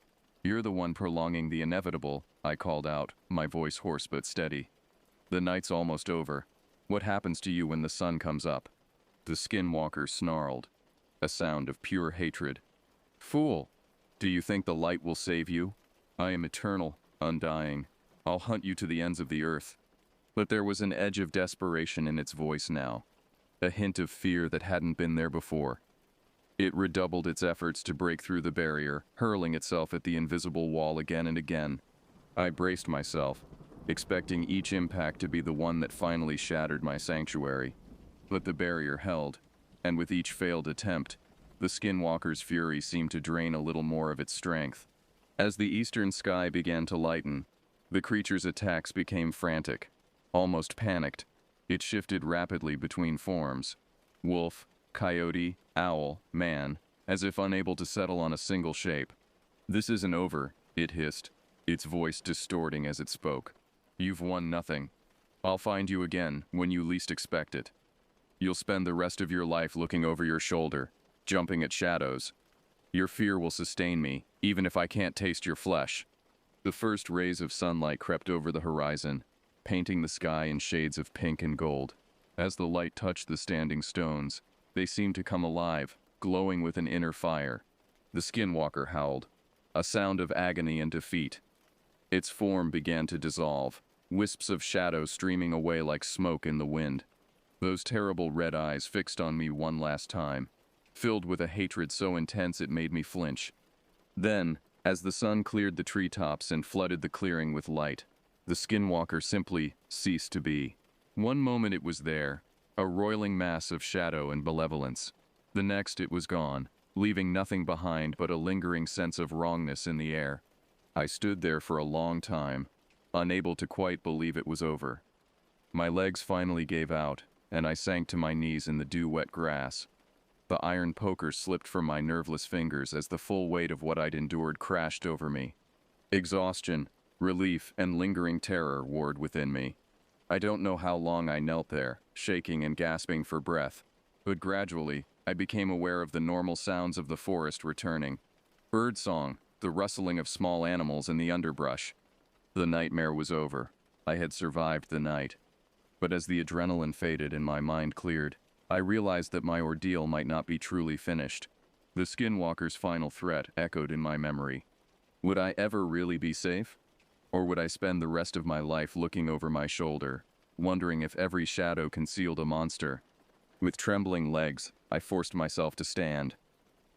"You're the one prolonging the inevitable," I called out, my voice hoarse but steady. "The night's almost over. What happens to you when the sun comes up?" The skinwalker snarled, a sound of pure hatred. "Fool! Do you think the light will save you? I am eternal, undying. I'll hunt you to the ends of the earth." But there was an edge of desperation in its voice now, a hint of fear that hadn't been there before. It redoubled its efforts to break through the barrier, hurling itself at the invisible wall again and again. I braced myself, expecting each impact to be the one that finally shattered my sanctuary. But the barrier held, and with each failed attempt, the skinwalker's fury seemed to drain a little more of its strength. As the eastern sky began to lighten, the creature's attacks became frantic, almost panicked. It shifted rapidly between forms: wolf, coyote, owl, man, as if unable to settle on a single shape. "This isn't over," it hissed, its voice distorting as it spoke. "You've won nothing. I'll find you again when you least expect it. You'll spend the rest of your life looking over your shoulder, jumping at shadows. Your fear will sustain me, even if I can't taste your flesh." The first rays of sunlight crept over the horizon, painting the sky in shades of pink and gold. As the light touched the standing stones, they seemed to come alive, glowing with an inner fire. The skinwalker howled, a sound of agony and defeat. Its form began to dissolve, wisps of shadow streaming away like smoke in the wind. Those terrible red eyes fixed on me one last time, filled with a hatred so intense it made me flinch. Then, as the sun cleared the treetops and flooded the clearing with light, the skinwalker simply ceased to be. One moment it was there, a roiling mass of shadow and malevolence. The next it was gone, leaving nothing behind but a lingering sense of wrongness in the air. I stood there for a long time, unable to quite believe it was over. My legs finally gave out, and I sank to my knees in the dew-wet grass. The iron poker slipped from my nerveless fingers as the full weight of what I'd endured crashed over me. Exhaustion, relief, and lingering terror warred within me. I don't know how long I knelt there, shaking and gasping for breath, but gradually I became aware of the normal sounds of the forest returning. Birdsong, the rustling of small animals in the underbrush. The nightmare was over. I had survived the night. But as the adrenaline faded and my mind cleared, I realized that my ordeal might not be truly finished. The skinwalker's final threat echoed in my memory. Would I ever really be safe? Or would I spend the rest of my life looking over my shoulder, wondering if every shadow concealed a monster? With trembling legs, I forced myself to stand.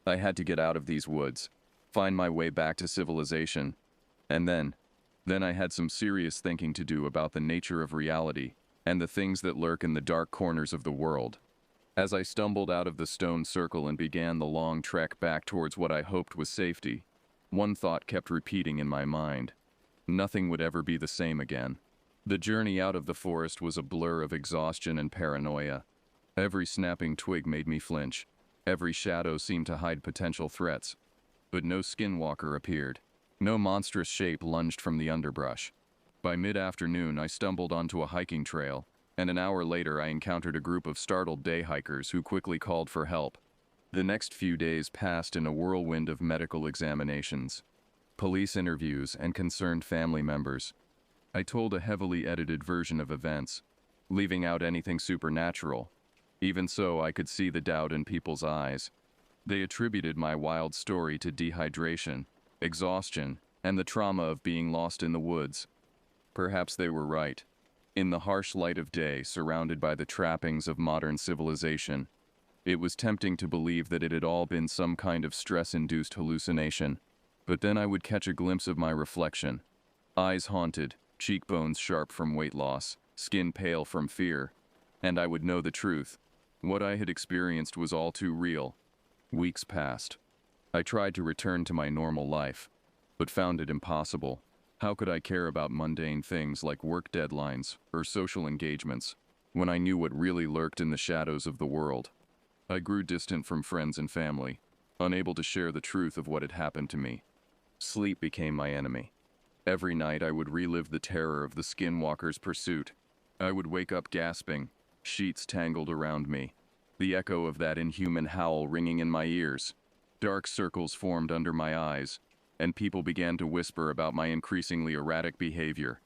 I had to get out of these woods, find my way back to civilization. And then I had some serious thinking to do about the nature of reality and the things that lurk in the dark corners of the world. As I stumbled out of the stone circle and began the long trek back towards what I hoped was safety, one thought kept repeating in my mind. Nothing would ever be the same again. The journey out of the forest was a blur of exhaustion and paranoia. Every snapping twig made me flinch. Every shadow seemed to hide potential threats. But no skinwalker appeared. No monstrous shape lunged from the underbrush. By mid-afternoon, I stumbled onto a hiking trail, and an hour later I encountered a group of startled day hikers who quickly called for help. The next few days passed in a whirlwind of medical examinations, police interviews, and concerned family members. I told a heavily edited version of events, leaving out anything supernatural. Even so, I could see the doubt in people's eyes. They attributed my wild story to dehydration, exhaustion, and the trauma of being lost in the woods. Perhaps they were right. In the harsh light of day, surrounded by the trappings of modern civilization, it was tempting to believe that it had all been some kind of stress-induced hallucination. But then I would catch a glimpse of my reflection. Eyes haunted, cheekbones sharp from weight loss, skin pale from fear. And I would know the truth. What I had experienced was all too real. Weeks passed. I tried to return to my normal life, but found it impossible. How could I care about mundane things like work deadlines or social engagements when I knew what really lurked in the shadows of the world? I grew distant from friends and family, unable to share the truth of what had happened to me. Sleep became my enemy. Every night I would relive the terror of the skinwalker's pursuit. I would wake up gasping, sheets tangled around me, the echo of that inhuman howl ringing in my ears. Dark circles formed under my eyes, and people began to whisper about my increasingly erratic behavior.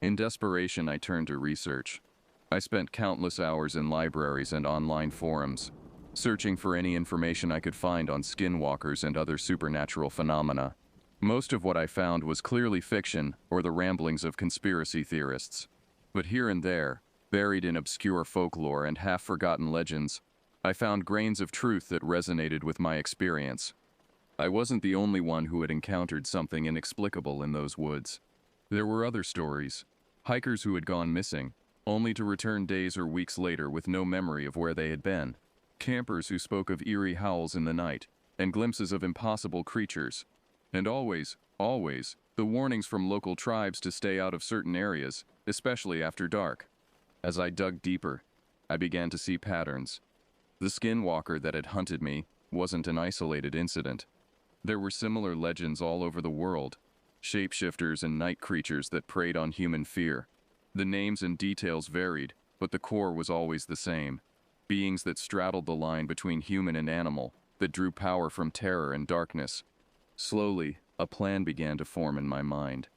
In desperation, I turned to research. I spent countless hours in libraries and online forums, searching for any information I could find on skinwalkers and other supernatural phenomena. Most of what I found was clearly fiction or the ramblings of conspiracy theorists. But here and there, buried in obscure folklore and half-forgotten legends, I found grains of truth that resonated with my experience. I wasn't the only one who had encountered something inexplicable in those woods. There were other stories. Hikers who had gone missing, only to return days or weeks later with no memory of where they had been. Campers who spoke of eerie howls in the night, and glimpses of impossible creatures. And always, the warnings from local tribes to stay out of certain areas, especially after dark. As I dug deeper, I began to see patterns. The skinwalker that had hunted me wasn't an isolated incident. There were similar legends all over the world, shapeshifters and night creatures that preyed on human fear. The names and details varied, but the core was always the same. Beings that straddled the line between human and animal, that drew power from terror and darkness. Slowly, a plan began to form in my mind.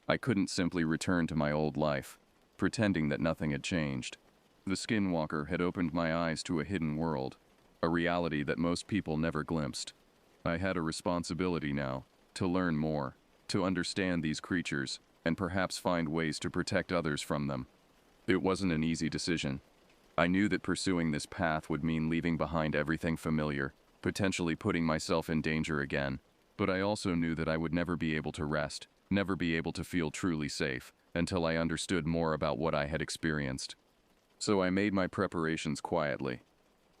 I couldn't simply return to my old life, pretending that nothing had changed. The skinwalker had opened my eyes to a hidden world, a reality that most people never glimpsed. I had a responsibility now, to learn more, to understand these creatures, and perhaps find ways to protect others from them. It wasn't an easy decision. I knew that pursuing this path would mean leaving behind everything familiar, potentially putting myself in danger again. But I also knew that I would never be able to rest, never be able to feel truly safe, until I understood more about what I had experienced. So I made my preparations quietly.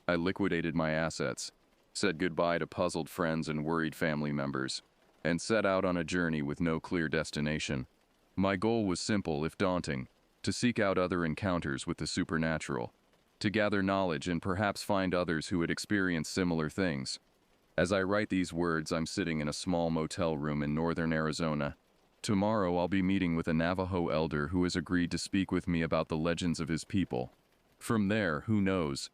I liquidated my assets, said goodbye to puzzled friends and worried family members, and set out on a journey with no clear destination. My goal was simple if daunting, to seek out other encounters with the supernatural, to gather knowledge and perhaps find others who had experienced similar things. As I write these words, I'm sitting in a small motel room in northern Arizona. Tomorrow I'll be meeting with a Navajo elder who has agreed to speak with me about the legends of his people. From there, who knows?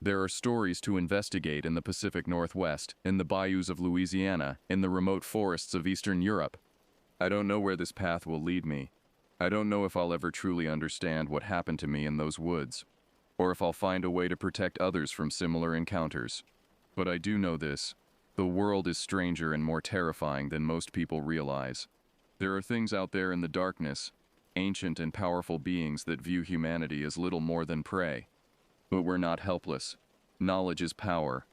There are stories to investigate in the Pacific Northwest, in the bayous of Louisiana, in the remote forests of Eastern Europe. I don't know where this path will lead me. I don't know if I'll ever truly understand what happened to me in those woods, or if I'll find a way to protect others from similar encounters. But I do know this: the world is stranger and more terrifying than most people realize. There are things out there in the darkness, ancient and powerful beings that view humanity as little more than prey. But we're not helpless. Knowledge is power.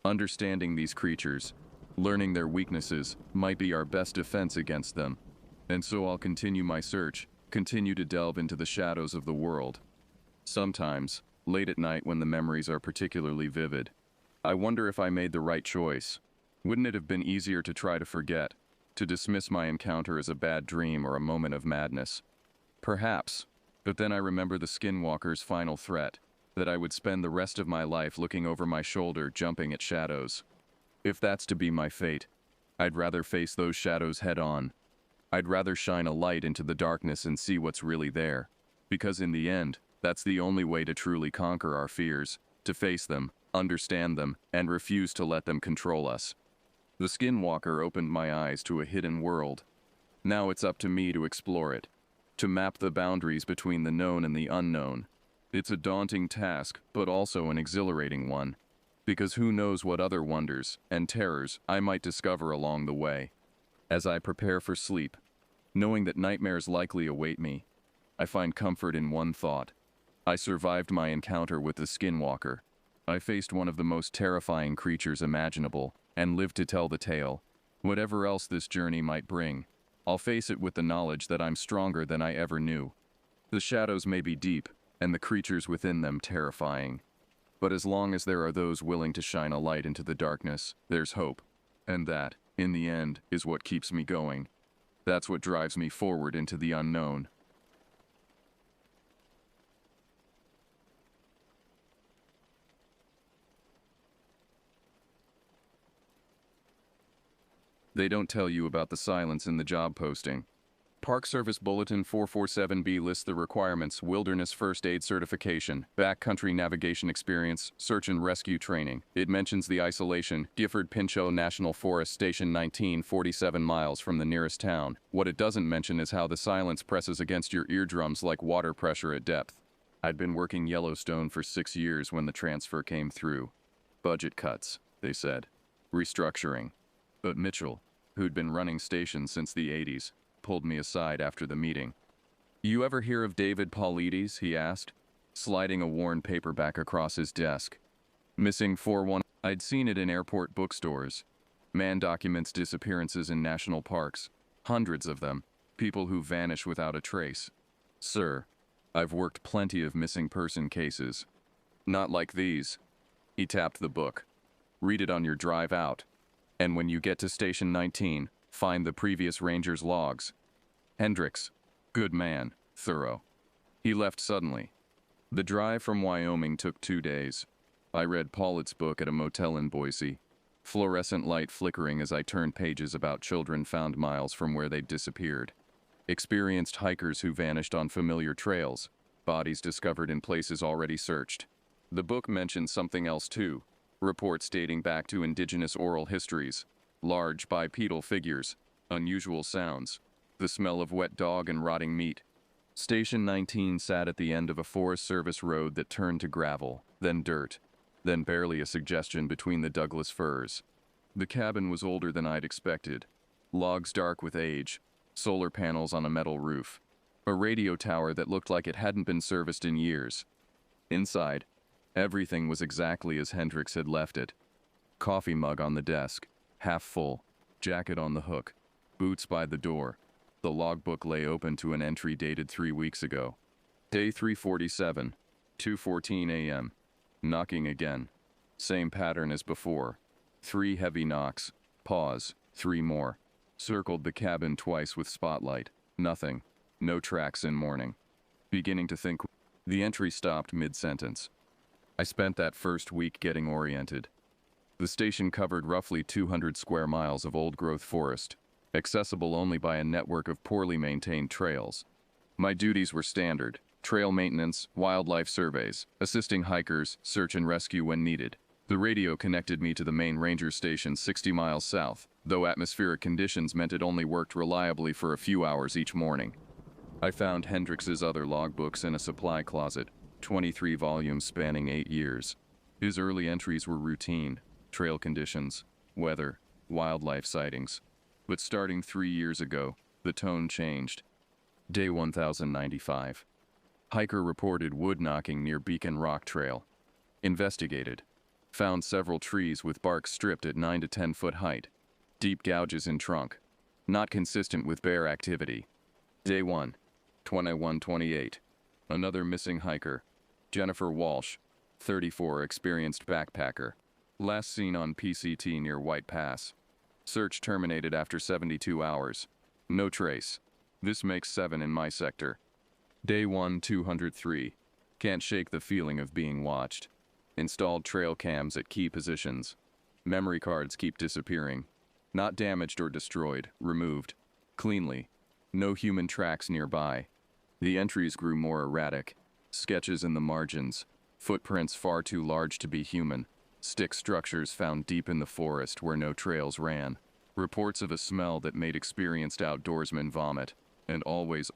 Understanding these creatures, learning their weaknesses, might be our best defense against them. And so I'll continue my search, continue to delve into the shadows of the world. Sometimes, late at night when the memories are particularly vivid, I wonder if I made the right choice. Wouldn't it have been easier to try to forget, to dismiss my encounter as a bad dream or a moment of madness? Perhaps, but then I remember the skinwalker's final threat, that I would spend the rest of my life looking over my shoulder, jumping at shadows. If that's to be my fate, I'd rather face those shadows head on. I'd rather shine a light into the darkness and see what's really there. Because in the end, that's the only way to truly conquer our fears, to face them, understand them, and refuse to let them control us. The skinwalker opened my eyes to a hidden world. Now it's up to me to explore it, to map the boundaries between the known and the unknown. It's a daunting task, but also an exhilarating one, because who knows what other wonders and terrors I might discover along the way. As I prepare for sleep, knowing that nightmares likely await me, I find comfort in one thought. I survived my encounter with the skinwalker. I faced one of the most terrifying creatures imaginable, and lived to tell the tale. Whatever else this journey might bring, I'll face it with the knowledge that I'm stronger than I ever knew. The shadows may be deep, and the creatures within them terrifying. But as long as there are those willing to shine a light into the darkness, there's hope. And that, in the end, is what keeps me going. That's what drives me forward into the unknown. They don't tell you about the silence in the job posting. Park Service Bulletin 447B lists the requirements: wilderness first aid certification, backcountry navigation experience, search and rescue training. It mentions the isolation, Gifford Pinchot National Forest, Station 19, 47 miles from the nearest town. What it doesn't mention is how the silence presses against your eardrums like water pressure at depth. I'd been working Yellowstone for 6 years when the transfer came through. Budget cuts, they said. Restructuring. But Mitchell, who'd been running stations since the 80s, pulled me aside after the meeting. "You ever hear of David Paulides?" he asked, sliding a worn paperback across his desk. Missing 41. I'd seen it in airport bookstores. Man documents disappearances in national parks. Hundreds of them. People who vanish without a trace. "Sir, I've worked plenty of missing person cases. Not like these." He tapped the book. "Read it on your drive out. And when you get to Station 19, find the previous ranger's logs. Hendricks. Good man. Thorough." He left suddenly. The drive from Wyoming took 2 days. I read Pollitt's book at a motel in Boise. Fluorescent light flickering as I turned pages about children found miles from where they'd disappeared. Experienced hikers who vanished on familiar trails. Bodies discovered in places already searched. The book mentioned something else too. Reports dating back to indigenous oral histories. Large bipedal figures. Unusual sounds. The smell of wet dog and rotting meat. Station 19 sat at the end of a Forest Service road that turned to gravel, then dirt, then barely a suggestion between the Douglas firs. The cabin was older than I'd expected. Logs dark with age. Solar panels on a metal roof. A radio tower that looked like it hadn't been serviced in years. Inside, everything was exactly as Hendricks had left it. Coffee mug on the desk, half full, jacket on the hook, boots by the door. The logbook lay open to an entry dated 3 weeks ago. Day 347, 2:14 a.m. Knocking again. Same pattern as before. 3 heavy knocks. Pause. 3 more. Circled the cabin twice with spotlight. Nothing. No tracks in morning. Beginning to think. The entry stopped mid-sentence. I spent that first week getting oriented. The station covered roughly 200 square miles of old-growth forest, accessible only by a network of poorly maintained trails. My duties were standard: trail maintenance, wildlife surveys, assisting hikers, search and rescue when needed. The radio connected me to the main ranger station 60 miles south, though atmospheric conditions meant it only worked reliably for a few hours each morning. I found Hendricks's other logbooks in a supply closet, 23 volumes spanning 8 years. His early entries were routine: trail conditions, weather, wildlife sightings. But starting 3 years ago, the tone changed. Day 1095. Hiker reported wood knocking near Beacon Rock Trail. Investigated. Found several trees with bark stripped at 9 to 10 foot height. Deep gouges in trunk. Not consistent with bear activity. Day 1. 2128. Another missing hiker. Jennifer Walsh, 34, experienced backpacker. Last seen on PCT near White Pass. Search terminated after 72 hours. No trace. This makes 7 in my sector. Day 1, 203. Can't shake the feeling of being watched. Installed trail cams at key positions. Memory cards keep disappearing. Not damaged or destroyed, removed. Cleanly. No human tracks nearby. The entries grew more erratic. Sketches in the margins. Footprints far too large to be human. Stick structures found deep in the forest where no trails ran. Reports of a smell that made experienced outdoorsmen vomit. And always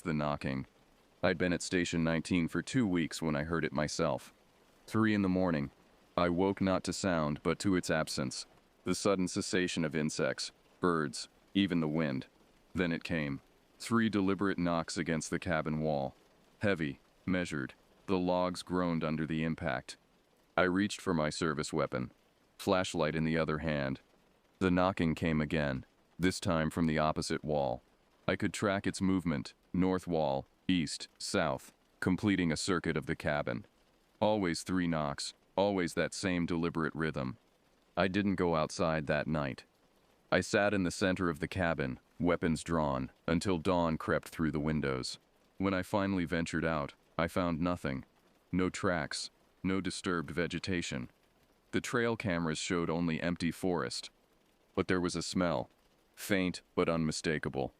the knocking. I'd been at Station 19 for 2 weeks when I heard it myself. 3 in the morning. I woke not to sound, but to its absence. The sudden cessation of insects, birds, even the wind. Then it came. 3 deliberate knocks against the cabin wall. Heavy, measured. The logs groaned under the impact. I reached for my service weapon. Flashlight in the other hand. The knocking came again, this time from the opposite wall. I could track its movement, north wall, east, south, completing a circuit of the cabin. Always 3 knocks, always that same deliberate rhythm. I didn't go outside that night. I sat in the center of the cabin, weapons drawn, until dawn crept through the windows. When I finally ventured out, I found nothing. No tracks, no disturbed vegetation. The trail cameras showed only empty forest. But there was a smell, faint but unmistakable.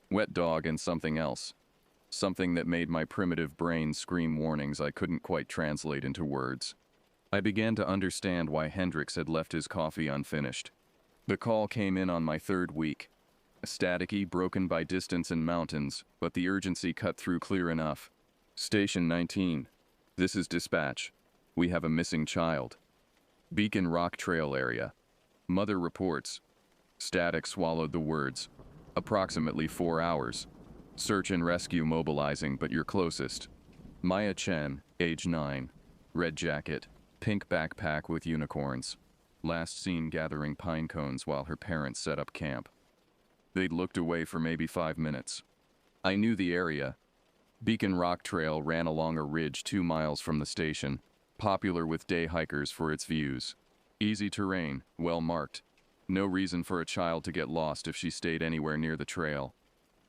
Wet dog and something else. Something that made my primitive brain scream warnings I couldn't quite translate into words. I began to understand why Hendricks had left his coffee unfinished. The call came in on my third week. Staticky, broken by distance and mountains, but the urgency cut through clear enough. Station 19. This is dispatch. We have a missing child. Beacon Rock Trail area. Mother reports. Static swallowed the words. Approximately 4 hours. Search and rescue mobilizing, but you're closest. Maya Chen, age 9. Red jacket, pink backpack with unicorns. Last seen gathering pine cones while her parents set up camp. They'd looked away for maybe 5 minutes. I knew the area. Beacon Rock Trail ran along a ridge 2 miles from the station, popular with day hikers for its views. Easy terrain, well marked. No reason for a child to get lost if she stayed anywhere near the trail.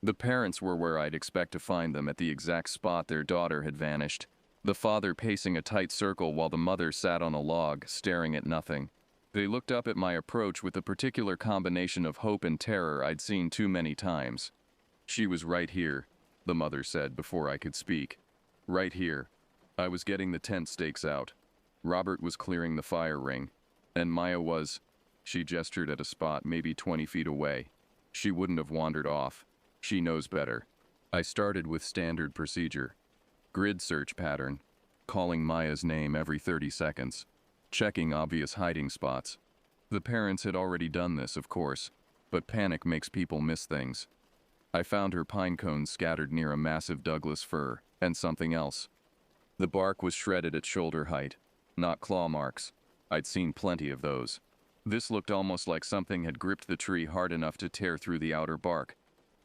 The parents were where I'd expect to find them, at the exact spot their daughter had vanished. The father pacing a tight circle while the mother sat on a log, staring at nothing. They looked up at my approach with a particular combination of hope and terror I'd seen too many times. She was right here, the mother said before I could speak. Right here. I was getting the tent stakes out. Robert was clearing the fire ring. And Maya was... She gestured at a spot maybe 20 feet away. She wouldn't have wandered off. She knows better. I started with standard procedure. Grid search pattern. Calling Maya's name every 30 seconds. Checking obvious hiding spots. The parents had already done this, of course, but panic makes people miss things. I found her pine cones scattered near a massive Douglas fir, and something else. The bark was shredded at shoulder height, not claw marks. I'd seen plenty of those. This looked almost like something had gripped the tree hard enough to tear through the outer bark.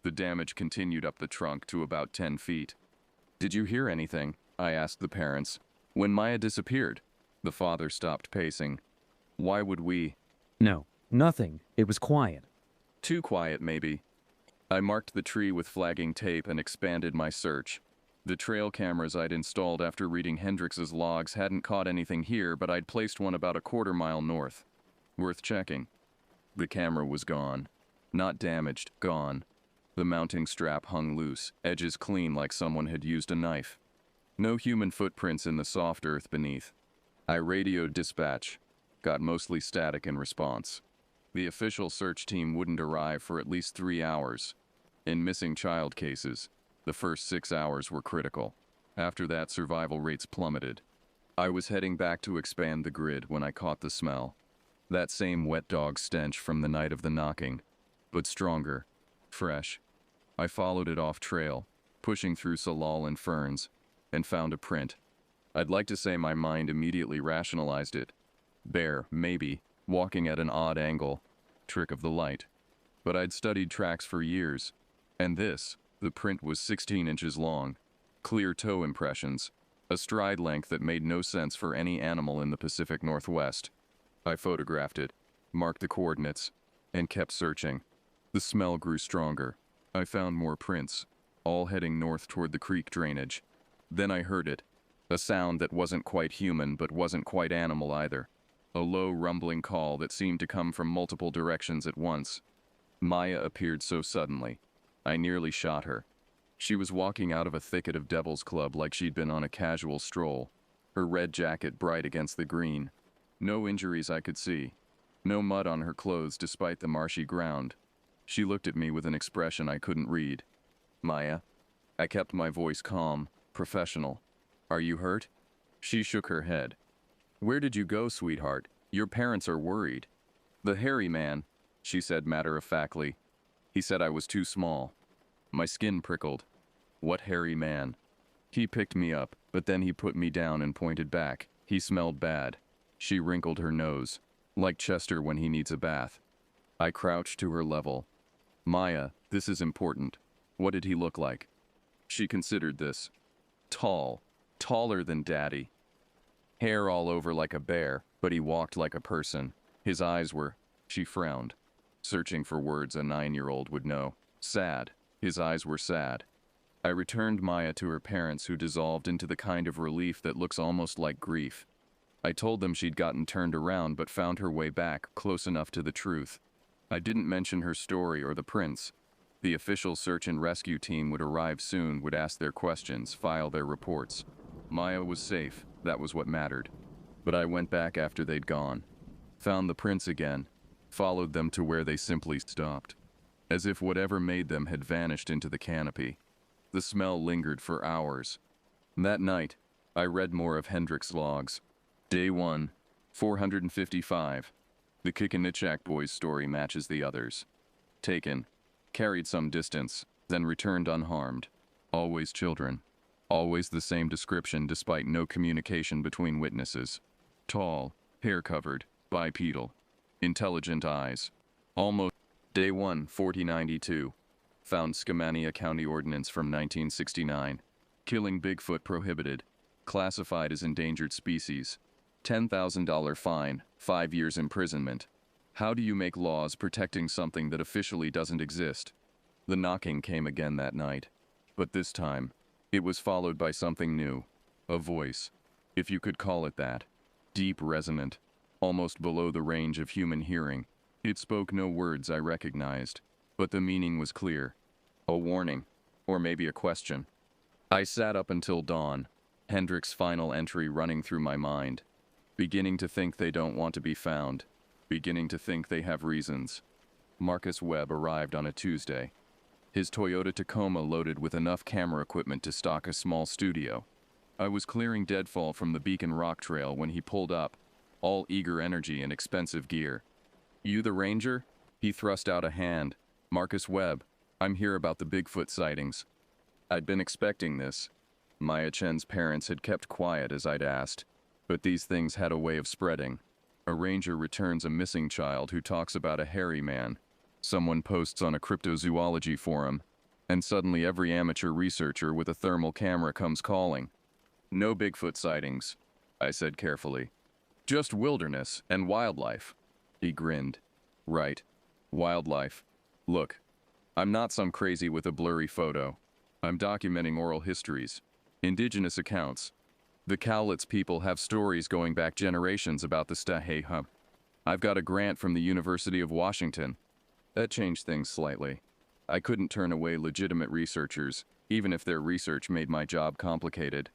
The damage continued up the trunk to about 10 feet. Did you hear anything? I asked the parents. When Maya disappeared, the father stopped pacing. Why would we? No, nothing. It was quiet. Too quiet, maybe. I marked the tree with flagging tape and expanded my search. The trail cameras I'd installed after reading Hendrix's logs hadn't caught anything here, but I'd placed one about a quarter-mile north. Worth checking. The camera was gone. Not damaged, gone. The mounting strap hung loose, edges clean like someone had used a knife. No human footprints in the soft earth beneath. I radioed dispatch. Got mostly static in response. The official search team wouldn't arrive for at least 3 hours. In missing child cases, the first 6 hours were critical. After that, survival rates plummeted. I was heading back to expand the grid when I caught the smell. That same wet dog stench from the night of the knocking, but stronger, fresh. I followed it off trail, pushing through salal and ferns, and found a print. I'd like to say my mind immediately rationalized it. Bear, maybe, walking at an odd angle, trick of the light. But I'd studied tracks for years, and this, the print was 16 inches long, clear toe impressions, a stride length that made no sense for any animal in the Pacific Northwest. I photographed it, marked the coordinates, and kept searching. The smell grew stronger. I found more prints, all heading north toward the creek drainage. Then I heard it, a sound that wasn't quite human but wasn't quite animal either. A low rumbling call that seemed to come from multiple directions at once. Maya appeared so suddenly. I nearly shot her. She was walking out of a thicket of Devil's Club like she'd been on a casual stroll, her red jacket bright against the green. No injuries I could see. No mud on her clothes despite the marshy ground. She looked at me with an expression I couldn't read. Maya? I kept my voice calm, professional. Are you hurt? She shook her head. Where did you go, sweetheart? Your parents are worried. The hairy man, she said matter-of-factly. He said I was too small. My skin prickled. What hairy man? He picked me up, but then he put me down and pointed back. He smelled bad. She wrinkled her nose, like Chester when he needs a bath. I crouched to her level. Maya, this is important. What did he look like? She considered this. Tall, taller than Daddy. Hair all over like a bear, but he walked like a person. His eyes were, she frowned, searching for words a 9-year-old would know. Sad. His eyes were sad. I returned Maya to her parents, who dissolved into the kind of relief that looks almost like grief. I told them she'd gotten turned around but found her way back, close enough to the truth. I didn't mention her story or the prince. The official search and rescue team would arrive soon, would ask their questions, file their reports. Maya was safe, that was what mattered. But I went back after they'd gone. Found the prince again. Followed them to where they simply stopped. As if whatever made them had vanished into the canopy. The smell lingered for hours. That night, I read more of Hendrik's logs. Day 1, 455. The Kikinichak boys' story matches the others. Taken. Carried some distance, then returned unharmed. Always children. Always the same description despite no communication between witnesses. Tall, hair-covered, bipedal. Intelligent eyes. Almost. Day 1, 4092. Found Skamania County Ordinance from 1969. Killing Bigfoot prohibited. Classified as endangered species. $10,000 fine, 5 years imprisonment. How do you make laws protecting something that officially doesn't exist? The knocking came again that night. But this time, it was followed by something new. A voice, if you could call it that. Deep, resonant, almost below the range of human hearing. It spoke no words I recognized, but the meaning was clear. A warning, or maybe a question. I sat up until dawn, Hendrik's final entry running through my mind. Beginning to think they don't want to be found. Beginning to think they have reasons. Marcus Webb arrived on a Tuesday. His Toyota Tacoma loaded with enough camera equipment to stock a small studio. I was clearing Deadfall from the Beacon Rock Trail when he pulled up, all eager energy and expensive gear. You the ranger? He thrust out a hand. Marcus Webb, I'm here about the Bigfoot sightings. I'd been expecting this. Maya Chen's parents had kept quiet as I'd asked, but these things had a way of spreading. A ranger returns a missing child who talks about a hairy man. Someone posts on a cryptozoology forum, and suddenly every amateur researcher with a thermal camera comes calling. No Bigfoot sightings, I said carefully. Just wilderness and wildlife. He grinned. Right. Wildlife. Look, I'm not some crazy with a blurry photo. I'm documenting oral histories, indigenous accounts. The Cowlitz people have stories going back generations about the Stahehub. I've got a grant from the University of Washington. That changed things slightly. I couldn't turn away legitimate researchers, even if their research made my job complicated.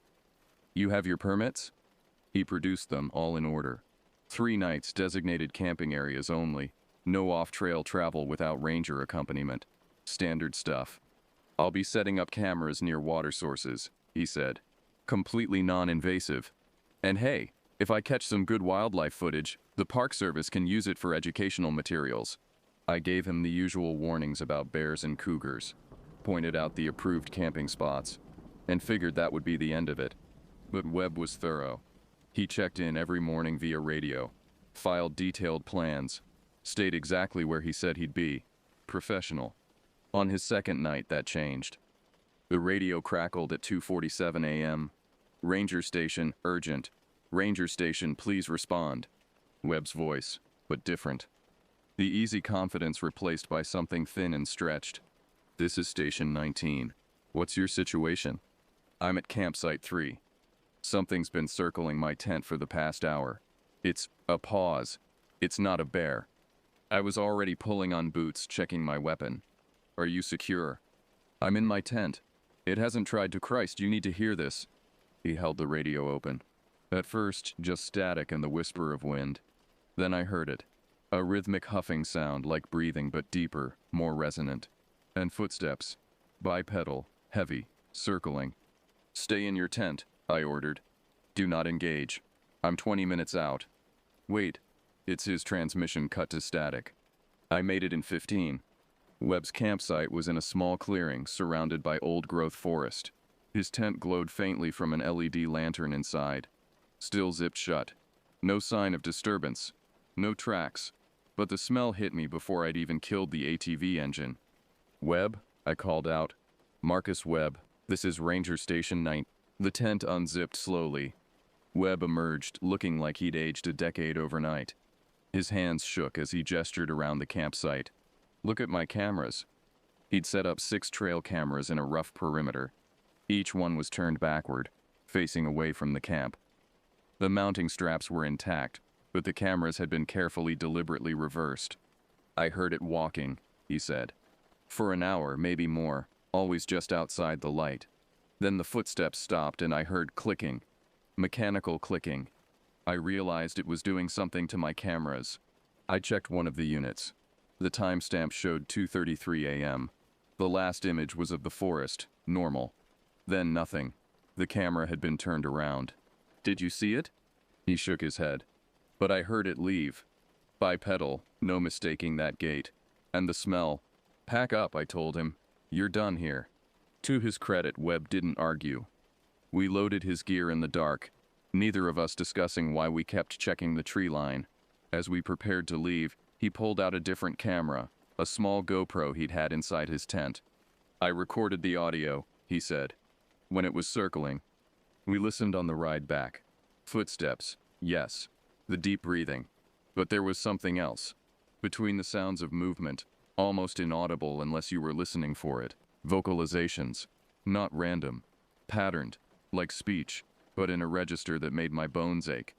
You have your permits? He produced them, all in order. 3 nights, designated camping areas only. No off-trail travel without ranger accompaniment. Standard stuff. I'll be setting up cameras near water sources, he said. Completely non-invasive. And hey, if I catch some good wildlife footage, the Park Service can use it for educational materials. I gave him the usual warnings about bears and cougars, pointed out the approved camping spots, and figured that would be the end of it. But Webb was thorough. He checked in every morning via radio, filed detailed plans, stayed exactly where he said he'd be. Professional. On his second night, that changed. The radio crackled at 2:47 a.m. Ranger station, urgent. Ranger station, please respond. Webb's voice, but different. The easy confidence replaced by something thin and stretched. This is Station 19. What's your situation? I'm at Campsite 3. Something's been circling my tent for the past hour. It's a pause. It's not a bear. I was already pulling on boots, checking my weapon. Are you secure? I'm in my tent. It hasn't tried to. Christ, you need to hear this. He held the radio open. At first, just static and the whisper of wind. Then I heard it. A rhythmic huffing sound like breathing but deeper, more resonant. And footsteps. Bipedal, heavy, circling. Stay in your tent, I ordered. Do not engage. I'm 20 minutes out. Wait. It's his transmission cut to static. I made it in 15. Webb's campsite was in a small clearing surrounded by old-growth forest. His tent glowed faintly from an LED lantern inside. Still zipped shut. No sign of disturbance. No tracks. But the smell hit me before I'd even killed the ATV engine. Webb, I called out. Marcus Webb, this is Ranger Station 9. The tent unzipped slowly. Webb emerged, looking like he'd aged a decade overnight. His hands shook as he gestured around the campsite. Look at my cameras. He'd set up 6 trail cameras in a rough perimeter. Each one was turned backward, facing away from the camp. The mounting straps were intact, but the cameras had been carefully, deliberately reversed. I heard it walking, he said. For an hour, maybe more, always just outside the light. Then the footsteps stopped and I heard clicking. Mechanical clicking. I realized it was doing something to my cameras. I checked one of the units. The timestamp showed 2:33 a.m. The last image was of the forest, normal. Then nothing. The camera had been turned around. Did you see it? He shook his head. But I heard it leave. Bipedal, no mistaking that gait. And the smell. Pack up, I told him. You're done here. To his credit, Webb didn't argue. We loaded his gear in the dark, neither of us discussing why we kept checking the tree line. As we prepared to leave, he pulled out a different camera, a small GoPro he'd had inside his tent. I recorded the audio, he said. When it was circling, we listened on the ride back. Footsteps, yes. The deep breathing. But there was something else. Between the sounds of movement, almost inaudible unless you were listening for it. Vocalizations. Not random. Patterned. Like speech, but in a register that made my bones ache.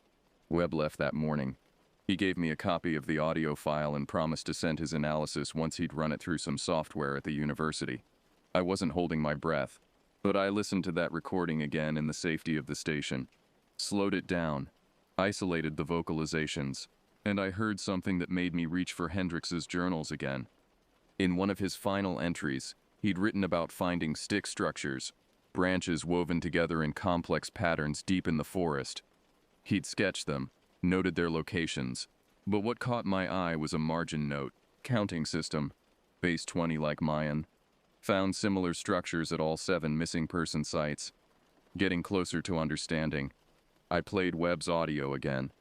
Webb left that morning. He gave me a copy of the audio file and promised to send his analysis once he'd run it through some software at the university. I wasn't holding my breath, but I listened to that recording again in the safety of the station. Slowed it down. Isolated the vocalizations. And I heard something that made me reach for Hendrix's journals again. In one of his final entries, he'd written about finding stick structures, branches woven together in complex patterns deep in the forest. He'd sketched them, noted their locations, but what caught my eye was a margin note, counting system, base 20 like Mayan. Found similar structures at all 7 missing person sites. Getting closer to understanding, I played Webb's audio again.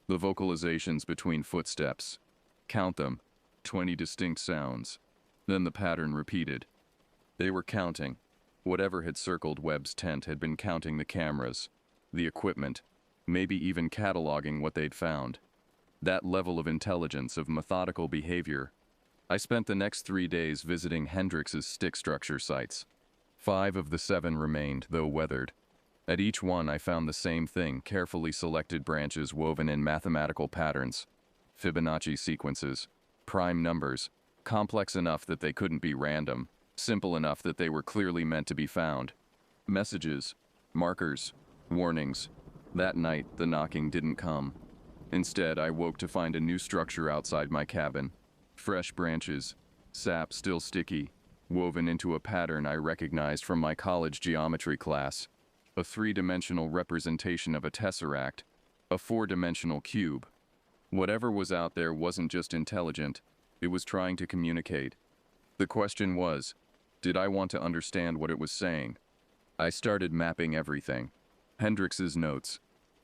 The vocalizations between footsteps. Count them, 20 distinct sounds. Then the pattern repeated. They were counting. Whatever had circled Webb's tent had been counting the cameras, the equipment, maybe even cataloging what they'd found. That level of intelligence, of methodical behavior. I spent the next 3 days visiting Hendrix's stick structure sites. 5 of the 7 remained, though weathered. At each one I found the same thing, carefully selected branches woven in mathematical patterns. Fibonacci sequences, prime numbers, complex enough that they couldn't be random. Simple enough that they were clearly meant to be found. Messages, markers, warnings. That night, the knocking didn't come. Instead, I woke to find a new structure outside my cabin. Fresh branches, sap still sticky, woven into a pattern I recognized from my college geometry class. A 3-dimensional representation of a tesseract, a 4-dimensional cube. Whatever was out there wasn't just intelligent, it was trying to communicate. The question was, did I want to understand what it was saying? I started mapping everything. Hendrix's notes,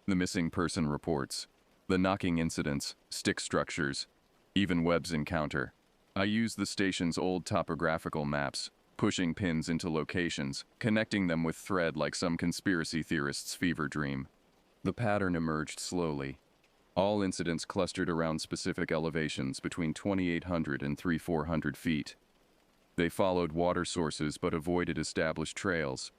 the missing person reports, the knocking incidents, stick structures, even Webb's encounter. I used the station's old topographical maps, pushing pins into locations, connecting them with thread like some conspiracy theorist's fever dream. The pattern emerged slowly. All incidents clustered around specific elevations between 2,800 and 3,400 feet. They followed water sources but avoided established trails.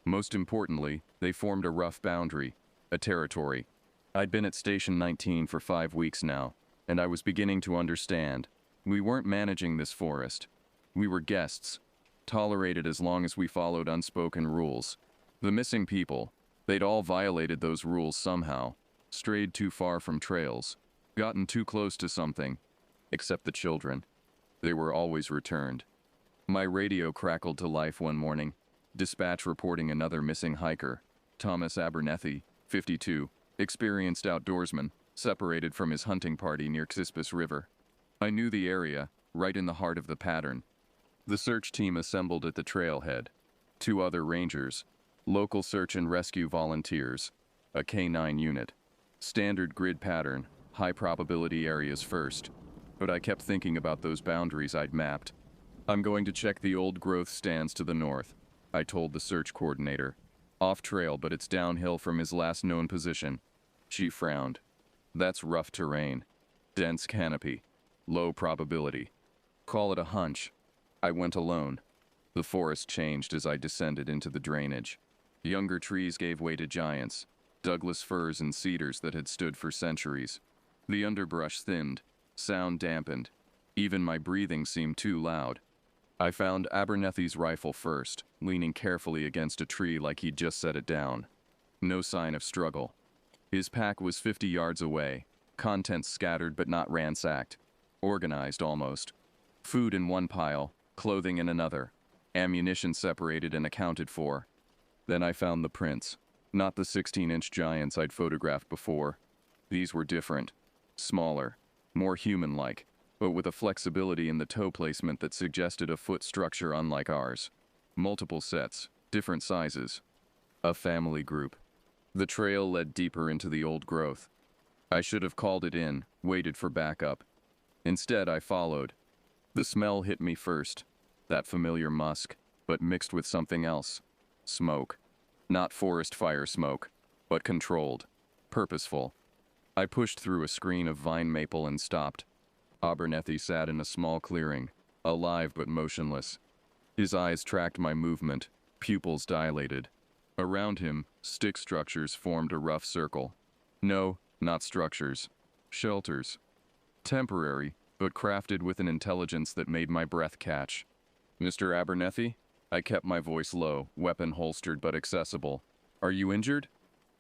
Most importantly, they formed a rough boundary, a territory. I'd been at Station 19 for 5 weeks now, and I was beginning to understand. We weren't managing this forest. We were guests, tolerated as long as we followed unspoken rules. The missing people, they'd all violated those rules somehow, strayed too far from trails, gotten too close to something, except the children. They were always returned. My radio crackled to life one morning, dispatch reporting another missing hiker, Thomas Abernethy, 52, experienced outdoorsman, separated from his hunting party near Xispus River. I knew the area, right in the heart of the pattern. The search team assembled at the trailhead. 2 other rangers, local search and rescue volunteers, a K9 unit. Standard grid pattern, high probability areas first. But I kept thinking about those boundaries I'd mapped. I'm going to check the old growth stands to the north, I told the search coordinator. Off trail, but it's downhill from his last known position. She frowned. That's rough terrain. Dense canopy. Low probability. Call it a hunch. I went alone. The forest changed as I descended into the drainage. Younger trees gave way to giants, Douglas firs and cedars that had stood for centuries. The underbrush thinned, sound dampened. Even my breathing seemed too loud. I found Abernethy's rifle first, leaning carefully against a tree like he'd just set it down. No sign of struggle. His pack was 50 yards away, contents scattered but not ransacked. Organized almost. Food in one pile, clothing in another. Ammunition separated and accounted for. Then I found the prints. Not the 16-inch giants I'd photographed before. These were different. Smaller. More human-like, but with a flexibility in the toe placement that suggested a foot structure unlike ours. Multiple sets, different sizes. A family group. The trail led deeper into the old growth. I should have called it in, waited for backup. Instead, I followed. The smell hit me first. That familiar musk, but mixed with something else. Smoke. Not forest fire smoke, but controlled. Purposeful. I pushed through a screen of vine maple and stopped. Abernethy sat in a small clearing, alive but motionless. His eyes tracked my movement, pupils dilated. Around him, stick structures formed a rough circle. No, not structures. Shelters. Temporary, but crafted with an intelligence that made my breath catch. Mr. Abernethy? I kept my voice low, weapon holstered but accessible. Are you injured?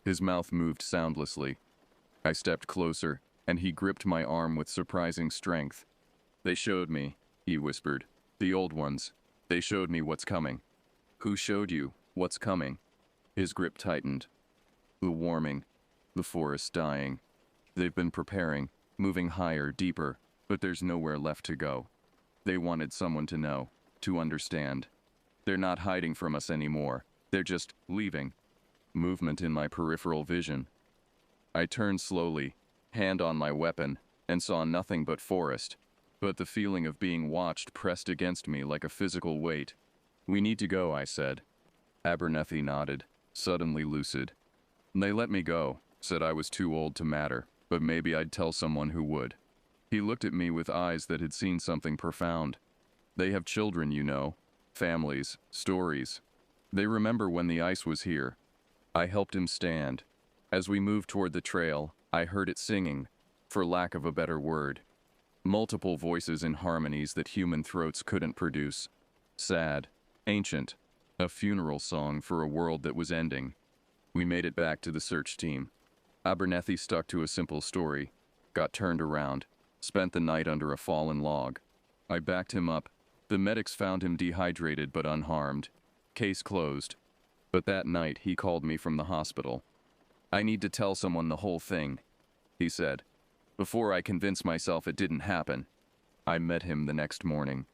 His mouth moved soundlessly. I stepped closer, and he gripped my arm with surprising strength. They showed me, he whispered. The old ones. They showed me what's coming. Who showed you what's coming? His grip tightened. The warming. The forest dying. They've been preparing, moving higher, deeper, but there's nowhere left to go. They wanted someone to know, to understand. They're not hiding from us anymore. They're just leaving. Movement in my peripheral vision. I turned slowly, hand on my weapon, and saw nothing but forest. But the feeling of being watched pressed against me like a physical weight. We need to go, I said. Abernethy nodded, suddenly lucid. They let me go, said I was too old to matter, but maybe I'd tell someone who would. He looked at me with eyes that had seen something profound. They have children, you know. Families, stories. They remember when the ice was here. I helped him stand. As we moved toward the trail, I heard it singing, for lack of a better word. Multiple voices in harmonies that human throats couldn't produce. Sad, ancient, a funeral song for a world that was ending. We made it back to the search team. Abernethy stuck to a simple story, got turned around, spent the night under a fallen log. I backed him up. The medics found him dehydrated but unharmed. Case closed. But that night he called me from the hospital. I need to tell someone the whole thing, he said, before I convince myself it didn't happen. I met him the next morning.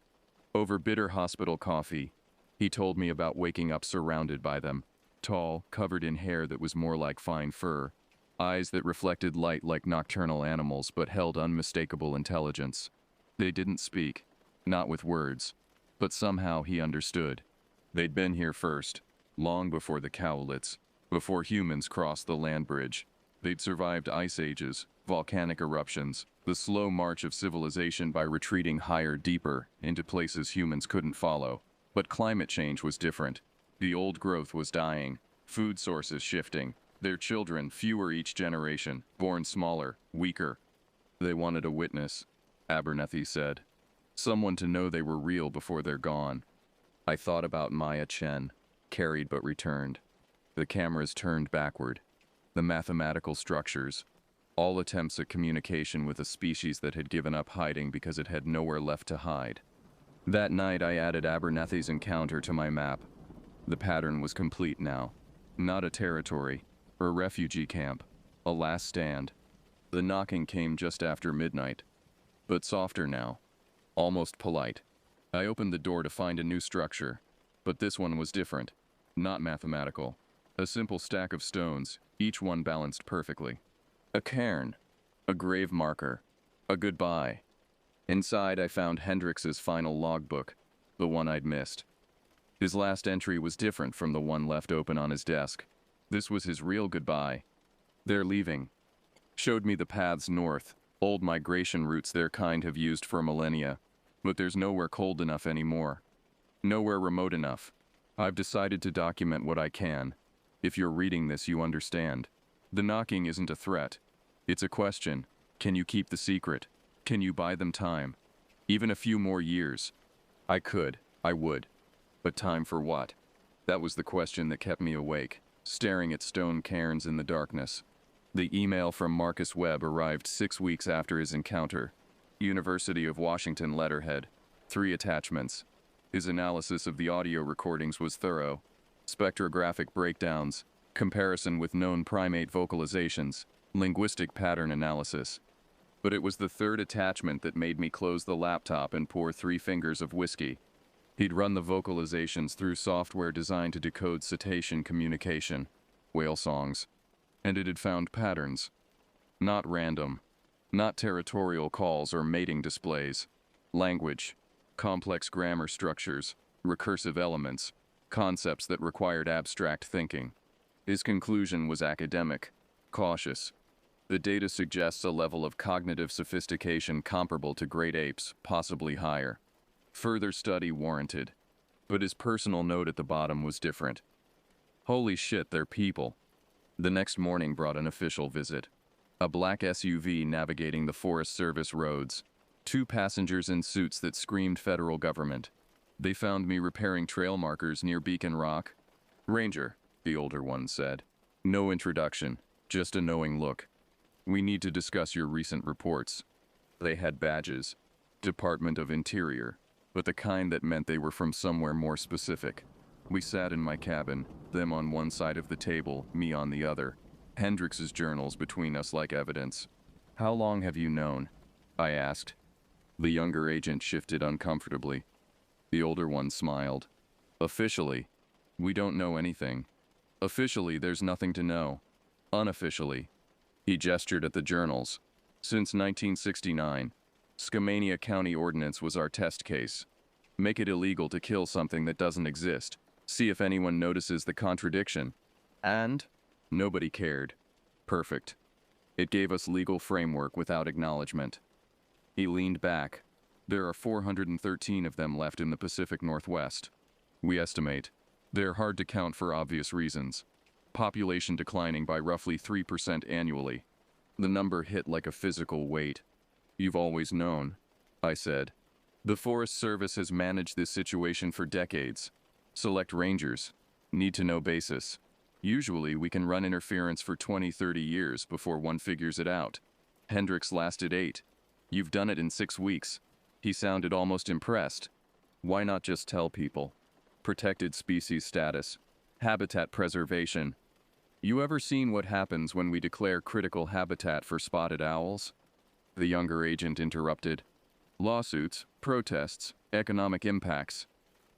Over bitter hospital coffee, he told me about waking up surrounded by them, tall, covered in hair that was more like fine fur, eyes that reflected light like nocturnal animals but held unmistakable intelligence. They didn't speak, not with words, but somehow he understood. They'd been here first, long before the Cowlitz, before humans crossed the land bridge. They'd survived ice ages, volcanic eruptions, the slow march of civilization by retreating higher, deeper, into places humans couldn't follow. But climate change was different. The old growth was dying, food sources shifting, their children fewer each generation, born smaller, weaker. They wanted a witness, Abernethy said. Someone to know they were real before they're gone. I thought about Maya Chen, carried but returned. The cameras turned backward. The mathematical structures. All attempts at communication with a species that had given up hiding because it had nowhere left to hide. That night I added Abernethy's encounter to my map. The pattern was complete now. Not a territory, or a refugee camp. A last stand. The knocking came just after midnight. But softer now. Almost polite. I opened the door to find a new structure. But this one was different. Not mathematical. A simple stack of stones, each one balanced perfectly. A cairn. A grave marker. A goodbye. Inside I found Hendrix's final logbook, the one I'd missed. His last entry was different from the one left open on his desk. This was his real goodbye. They're leaving. Showed me the paths north, old migration routes their kind have used for millennia. But there's nowhere cold enough anymore. Nowhere remote enough. I've decided to document what I can. If you're reading this, you understand. The knocking isn't a threat. It's a question. Can you keep the secret? Can you buy them time? Even a few more years? I could. I would. But time for what? That was the question that kept me awake, staring at stone cairns in the darkness. The email from Marcus Webb arrived 6 weeks after his encounter. University of Washington letterhead. 3 attachments. His analysis of the audio recordings was thorough. Spectrographic breakdowns, comparison with known primate vocalizations, linguistic pattern analysis. But it was the 3rd attachment that made me close the laptop and pour 3 fingers of whiskey. He'd run the vocalizations through software designed to decode cetacean communication, whale songs, and it had found patterns. Not random, not territorial calls or mating displays. Language, complex grammar structures, recursive elements, concepts that required abstract thinking. His conclusion was academic, cautious. The data suggests a level of cognitive sophistication comparable to great apes, possibly higher. Further study warranted. But his personal note at the bottom was different. Holy shit, they're people. The next morning brought an official visit. A black SUV navigating the Forest Service roads. 2 passengers in suits that screamed federal government. They found me repairing trail markers near Beacon Rock. Ranger, the older one said. No introduction, just a knowing look. We need to discuss your recent reports. They had badges. Department of Interior, but the kind that meant they were from somewhere more specific. We sat in my cabin, them on one side of the table, me on the other. Hendrix's journals between us like evidence. How long have you known? I asked. The younger agent shifted uncomfortably. The older one smiled. Officially, we don't know anything. Officially, there's nothing to know. Unofficially. He gestured at the journals. Since 1969, Skamania County Ordinance was our test case. Make it illegal to kill something that doesn't exist. See if anyone notices the contradiction. And nobody cared. Perfect. It gave us legal framework without acknowledgement. He leaned back. There are 413 of them left in the Pacific Northwest. We estimate. They're hard to count for obvious reasons. Population declining by roughly 3% annually. The number hit like a physical weight. You've always known, I said. The Forest Service has managed this situation for decades. Select rangers. Need-to-know basis. Usually we can run interference for 20-30 years before one figures it out. Hendrix lasted 8. You've done it in 6 weeks. He sounded almost impressed. Why not just tell people? Protected species status. Habitat preservation. You ever seen what happens when we declare critical habitat for spotted owls? The younger agent interrupted. Lawsuits, protests, economic impacts.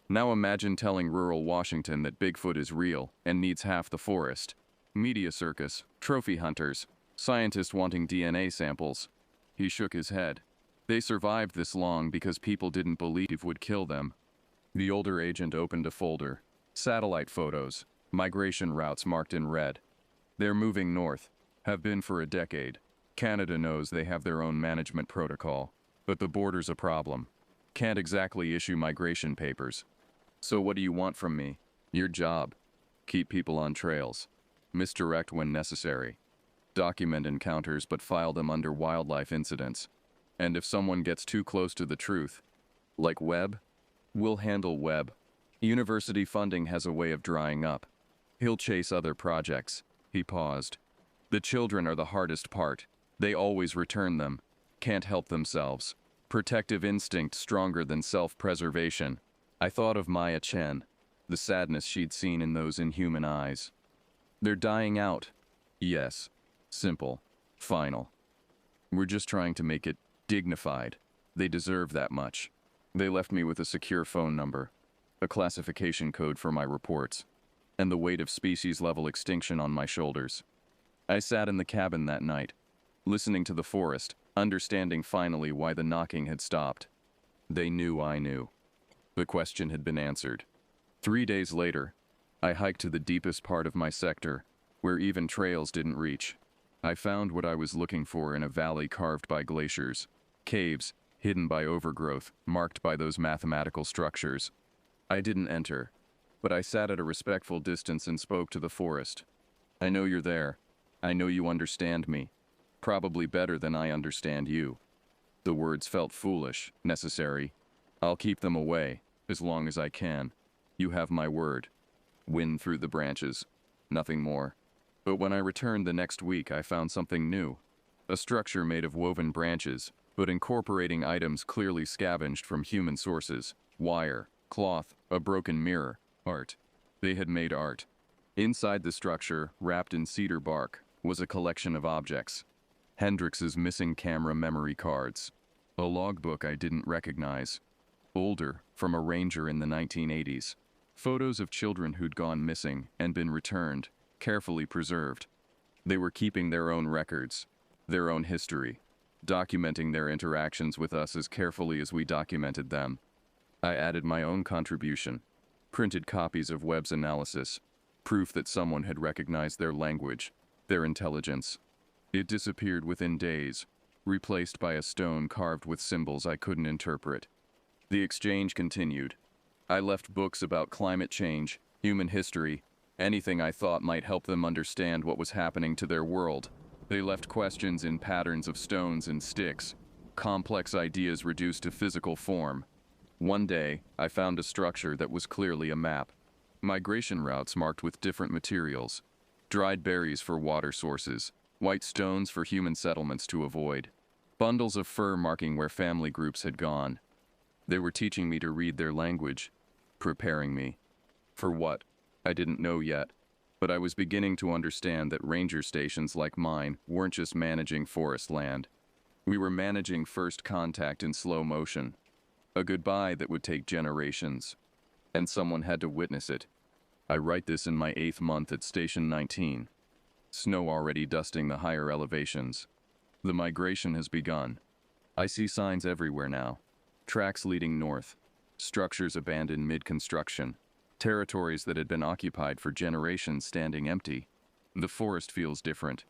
Now imagine telling rural Washington that Bigfoot is real and needs half the forest. Media circus, trophy hunters, scientists wanting DNA samples. He shook his head. They survived this long because people didn't believe it would kill them. The older agent opened a folder. Satellite photos, migration routes marked in red. They're moving north, have been for a decade. Canada knows they have their own management protocol, but the border's a problem. Can't exactly issue migration papers. So what do you want from me? Your job. Keep people on trails. Misdirect when necessary. Document encounters but file them under wildlife incidents. And if someone gets too close to the truth, like Webb, we'll handle Webb. University funding has a way of drying up. He'll chase other projects. He paused. The children are the hardest part. They always return them. Can't help themselves. Protective instinct stronger than self-preservation. I thought of Maya Chen, the sadness she'd seen in those inhuman eyes. They're dying out. Yes. Simple. Final. We're just trying to make it dignified. They deserve that much. They left me with a secure phone number, a classification code for my reports, and the weight of species-level extinction on my shoulders. I sat in the cabin that night, listening to the forest, understanding finally why the knocking had stopped. They knew I knew. The question had been answered. 3 days later, I hiked to the deepest part of my sector, where even trails didn't reach. I found what I was looking for in a valley carved by glaciers. Caves, hidden by overgrowth, marked by those mathematical structures. I didn't enter, but I sat at a respectful distance and spoke to the forest. I know you're there. I know you understand me. Probably better than I understand you. The words felt foolish, necessary. I'll keep them away, as long as I can. You have my word. Wind through the branches. Nothing more. But when I returned the next week, I found something new. A structure made of woven branches, but incorporating items clearly scavenged from human sources. Wire, cloth, a broken mirror, art. They had made art. Inside the structure, wrapped in cedar bark, was a collection of objects. Hendrix's missing camera memory cards. A logbook I didn't recognize. Older, from a ranger in the 1980s. Photos of children who'd gone missing and been returned, carefully preserved. They were keeping their own records, their own history, documenting their interactions with us as carefully as we documented them. I added my own contribution, printed copies of Webb's analysis, proof that someone had recognized their language, their intelligence. It disappeared within days, replaced by a stone carved with symbols I couldn't interpret. The exchange continued. I left books about climate change, human history, anything I thought might help them understand what was happening to their world. They left questions in patterns of stones and sticks, complex ideas reduced to physical form. One day, I found a structure that was clearly a map. Migration routes marked with different materials. Dried berries for water sources, white stones for human settlements to avoid. Bundles of fur marking where family groups had gone. They were teaching me to read their language, preparing me. For what? I didn't know yet, but I was beginning to understand that ranger stations like mine weren't just managing forest land. We were managing first contact in slow motion. A goodbye that would take generations. And someone had to witness it. I write this in my 8th month at Station 19. Snow already dusting the higher elevations. The migration has begun. I see signs everywhere now. Tracks leading north. Structures abandoned mid-construction. Territories that had been occupied for generations standing empty. The forest feels different.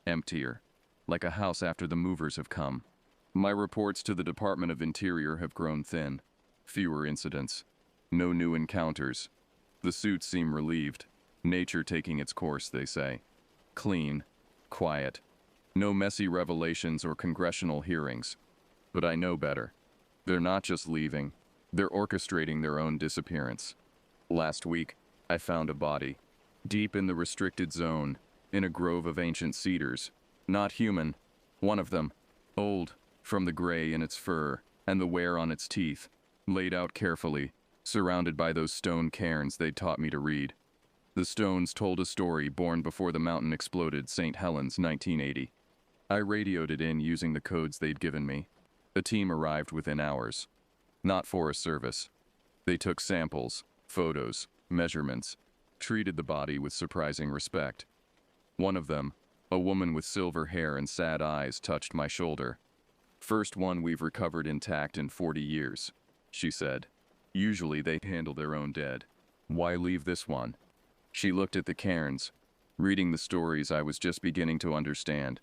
Emptier. Like a house after the movers have come. My reports to the Department of Interior have grown thin. Fewer incidents. No new encounters. The suits seem relieved. Nature taking its course, they say. Clean. Quiet. No messy revelations or congressional hearings. But I know better. They're not just leaving. They're orchestrating their own disappearance. Last week, I found a body. Deep in the restricted zone, in a grove of ancient cedars. Not human. One of them. Old, from the gray in its fur and the wear on its teeth. Laid out carefully, surrounded by those stone cairns they'd taught me to read. The stones told a story born before the mountain exploded St. Helens, 1980. I radioed it in using the codes they'd given me. A team arrived within hours. Not Forest Service. They took samples, photos, measurements, treated the body with surprising respect. One of them, a woman with silver hair and sad eyes, touched my shoulder. First one we've recovered intact in 40 years, she said. Usually they handle their own dead. Why leave this one? She looked at the cairns, reading the stories I was just beginning to understand.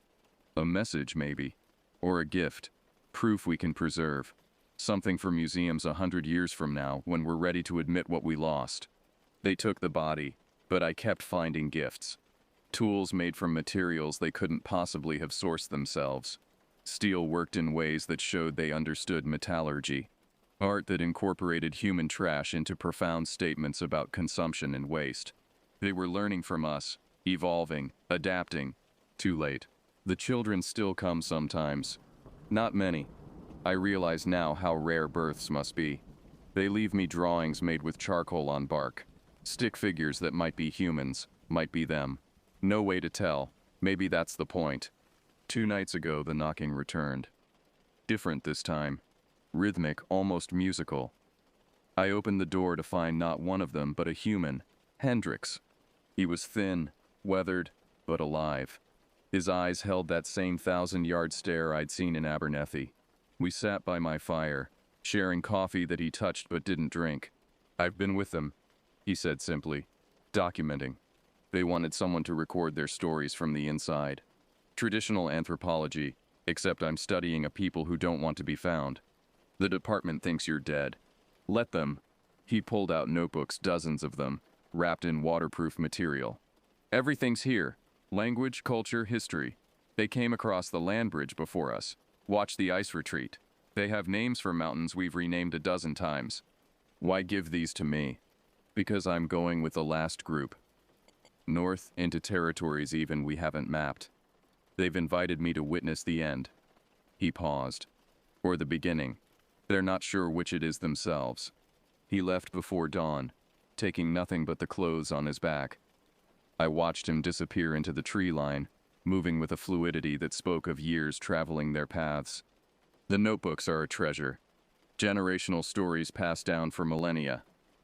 A message, maybe. Or a gift. Proof we can preserve. Something for museums 100 years from now when we're ready to admit what we lost. They took the body, but I kept finding gifts. Tools made from materials they couldn't possibly have sourced themselves. Steel worked in ways that showed they understood metallurgy. Art that incorporated human trash into profound statements about consumption and waste. They were learning from us, evolving, adapting. Too late. The children still come sometimes. Not many. I realize now how rare births must be. They leave me drawings made with charcoal on bark. Stick figures that might be humans, might be them. No way to tell. Maybe that's the point. 2 nights ago, the knocking returned. Different this time. Rhythmic, almost musical. I opened the door to find not one of them, but a human. Hendrix. He was thin, weathered, but alive. His eyes held that same 1,000-yard stare I'd seen in Abernethy. We sat by my fire, sharing coffee that he touched but didn't drink. I've been with them, he said simply. Documenting. They wanted someone to record their stories from the inside. Traditional anthropology, except I'm studying a people who don't want to be found. The department thinks you're dead. Let them. He pulled out notebooks, dozens of them, wrapped in waterproof material. Everything's here. Language, culture, history. They came across the land bridge before us. Watch the ice retreat. They have names for mountains we've renamed a dozen times. Why give these to me? Because I'm going with the last group. North into territories even we haven't mapped. They've invited me to witness the end. He paused. Or the beginning. They're not sure which it is themselves. He left before dawn, taking nothing but the clothes on his back. I watched him disappear into the tree line, moving with a fluidity that spoke of years traveling their paths. The notebooks are a treasure. Generational stories passed down for millennia.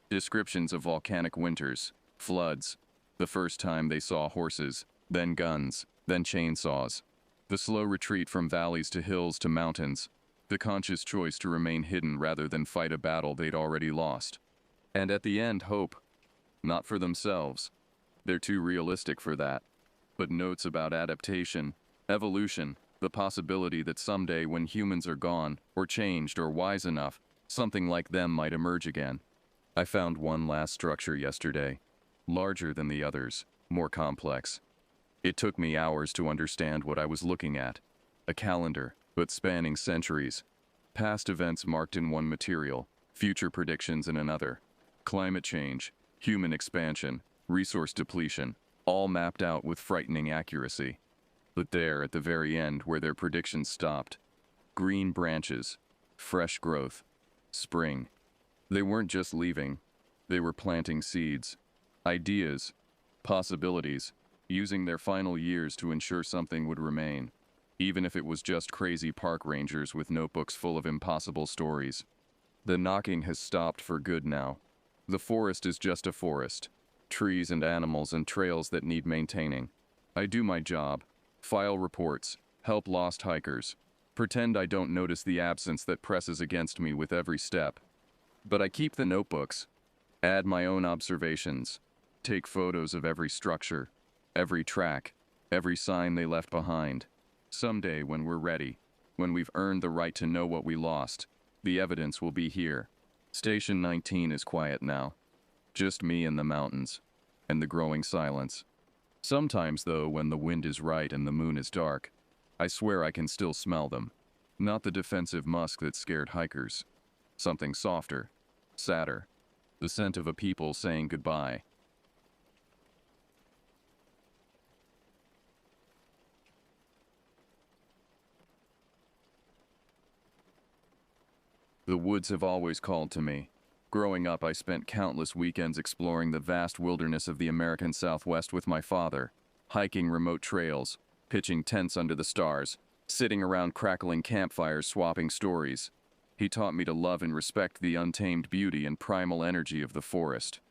Descriptions of volcanic winters, floods, the first time they saw horses, then guns, then chainsaws. The slow retreat from valleys to hills to mountains. The conscious choice to remain hidden rather than fight a battle they'd already lost. And at the end, hope. Not for themselves. They're too realistic for that. But notes about adaptation, evolution, the possibility that someday when humans are gone, or changed, or wise enough, something like them might emerge again. I found one last structure yesterday. Larger than the others, more complex. It took me hours to understand what I was looking at. A calendar, but spanning centuries. Past events marked in one material, future predictions in another. Climate change, human expansion, resource depletion, all mapped out with frightening accuracy. But there, at the very end, where their predictions stopped, green branches, fresh growth, spring. They weren't just leaving, they were planting seeds, ideas, possibilities, using their final years to ensure something would remain, even if it was just crazy park rangers with notebooks full of impossible stories. The knocking has stopped for good now. The forest is just a forest, trees and animals and trails that need maintaining. I do my job, file reports, help lost hikers, pretend I don't notice the absence that presses against me with every step. But I keep the notebooks, add my own observations, take photos of every structure, every track, every sign they left behind. Someday, when we're ready, when we've earned the right to know what we lost, the evidence will be here. Station 19 is quiet now. Just me and the mountains, and the growing silence. Sometimes, though, when the wind is right and the moon is dark, I swear I can still smell them. Not the defensive musk that scared hikers. Something softer, sadder. The scent of a people saying goodbye. The woods have always called to me. Growing up, I spent countless weekends exploring the vast wilderness of the American Southwest with my father, hiking remote trails, pitching tents under the stars, sitting around crackling campfires swapping stories. He taught me to love and respect the untamed beauty and primal energy of the forest.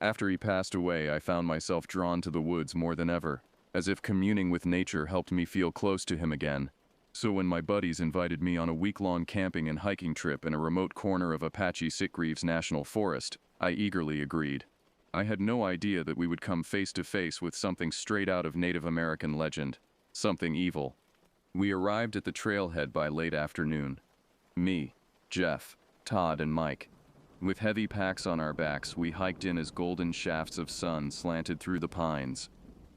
After he passed away, I found myself drawn to the woods more than ever, as if communing with nature helped me feel close to him again. So when my buddies invited me on a week-long camping and hiking trip in a remote corner of Apache Sitgreaves National Forest, I eagerly agreed. I had no idea that we would come face to face with something straight out of Native American legend, something evil. We arrived at the trailhead by late afternoon. Me, Jeff, Todd, and Mike. With heavy packs on our backs, we hiked in as golden shafts of sun slanted through the pines.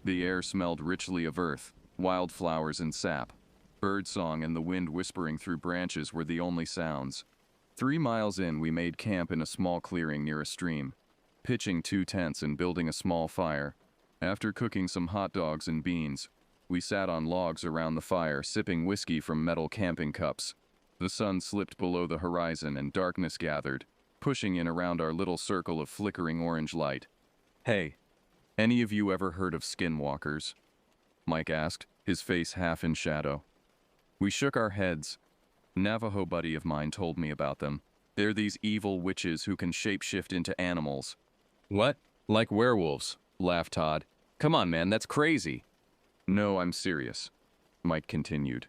The air smelled richly of earth, wildflowers and sap. Birdsong and the wind whispering through branches were the only sounds. 3 miles in, we made camp in a small clearing near a stream, pitching 2 tents and building a small fire. After cooking some hot dogs and beans, we sat on logs around the fire, sipping whiskey from metal camping cups. The sun slipped below the horizon and darkness gathered, pushing in around our little circle of flickering orange light. "Hey, any of you ever heard of skinwalkers?" Mike asked, his face half in shadow. We shook our heads. Navajo buddy of mine told me about them. They're these evil witches who can shapeshift into animals. "What? Like werewolves?" laughed Todd. "Come on, man, that's crazy." "No, I'm serious," Mike continued.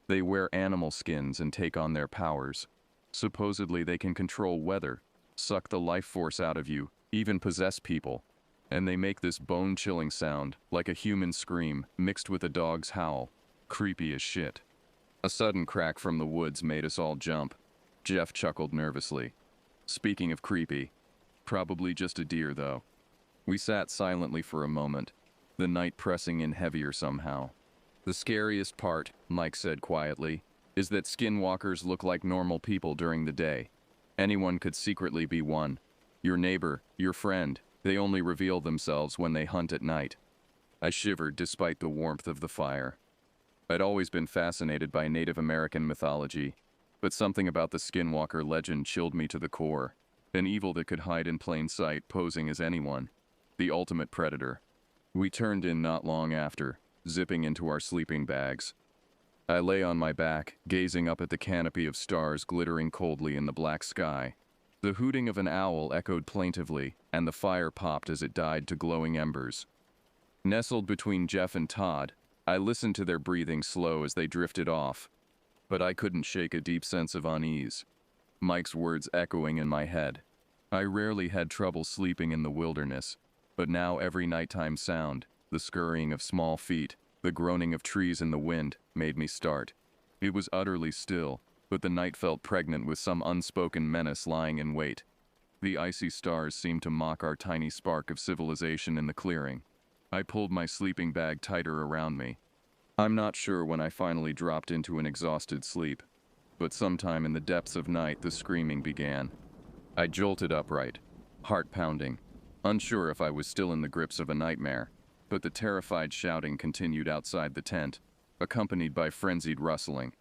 "They wear animal skins and take on their powers. Supposedly they can control weather, suck the life force out of you, even possess people. And they make this bone-chilling sound, like a human scream, mixed with a dog's howl. Creepy as shit." A sudden crack from the woods made us all jump. Jeff chuckled nervously. Speaking of creepy, probably just a deer, though. We sat silently for a moment, the night pressing in heavier somehow. The scariest part, Mike said quietly, is that skinwalkers look like normal people during the day. Anyone could secretly be one. Your neighbor, your friend, they only reveal themselves when they hunt at night. I shivered despite the warmth of the fire. I'd always been fascinated by Native American mythology, but something about the skinwalker legend chilled me to the core. An evil that could hide in plain sight, posing as anyone. The ultimate predator. We turned in not long after, zipping into our sleeping bags. I lay on my back, gazing up at the canopy of stars glittering coldly in the black sky. The hooting of an owl echoed plaintively, and the fire popped as it died to glowing embers. Nestled between Jeff and Todd, I listened to their breathing slow as they drifted off, but I couldn't shake a deep sense of unease. Mike's words echoing in my head. I rarely had trouble sleeping in the wilderness, but now every nighttime sound, the scurrying of small feet, the groaning of trees in the wind, made me start. It was utterly still, but the night felt pregnant with some unspoken menace lying in wait. The icy stars seemed to mock our tiny spark of civilization in the clearing. I pulled my sleeping bag tighter around me. I'm not sure when I finally dropped into an exhausted sleep, but sometime in the depths of night the screaming began. I jolted upright, heart pounding, unsure if I was still in the grips of a nightmare, but the terrified shouting continued outside the tent, accompanied by frenzied rustling.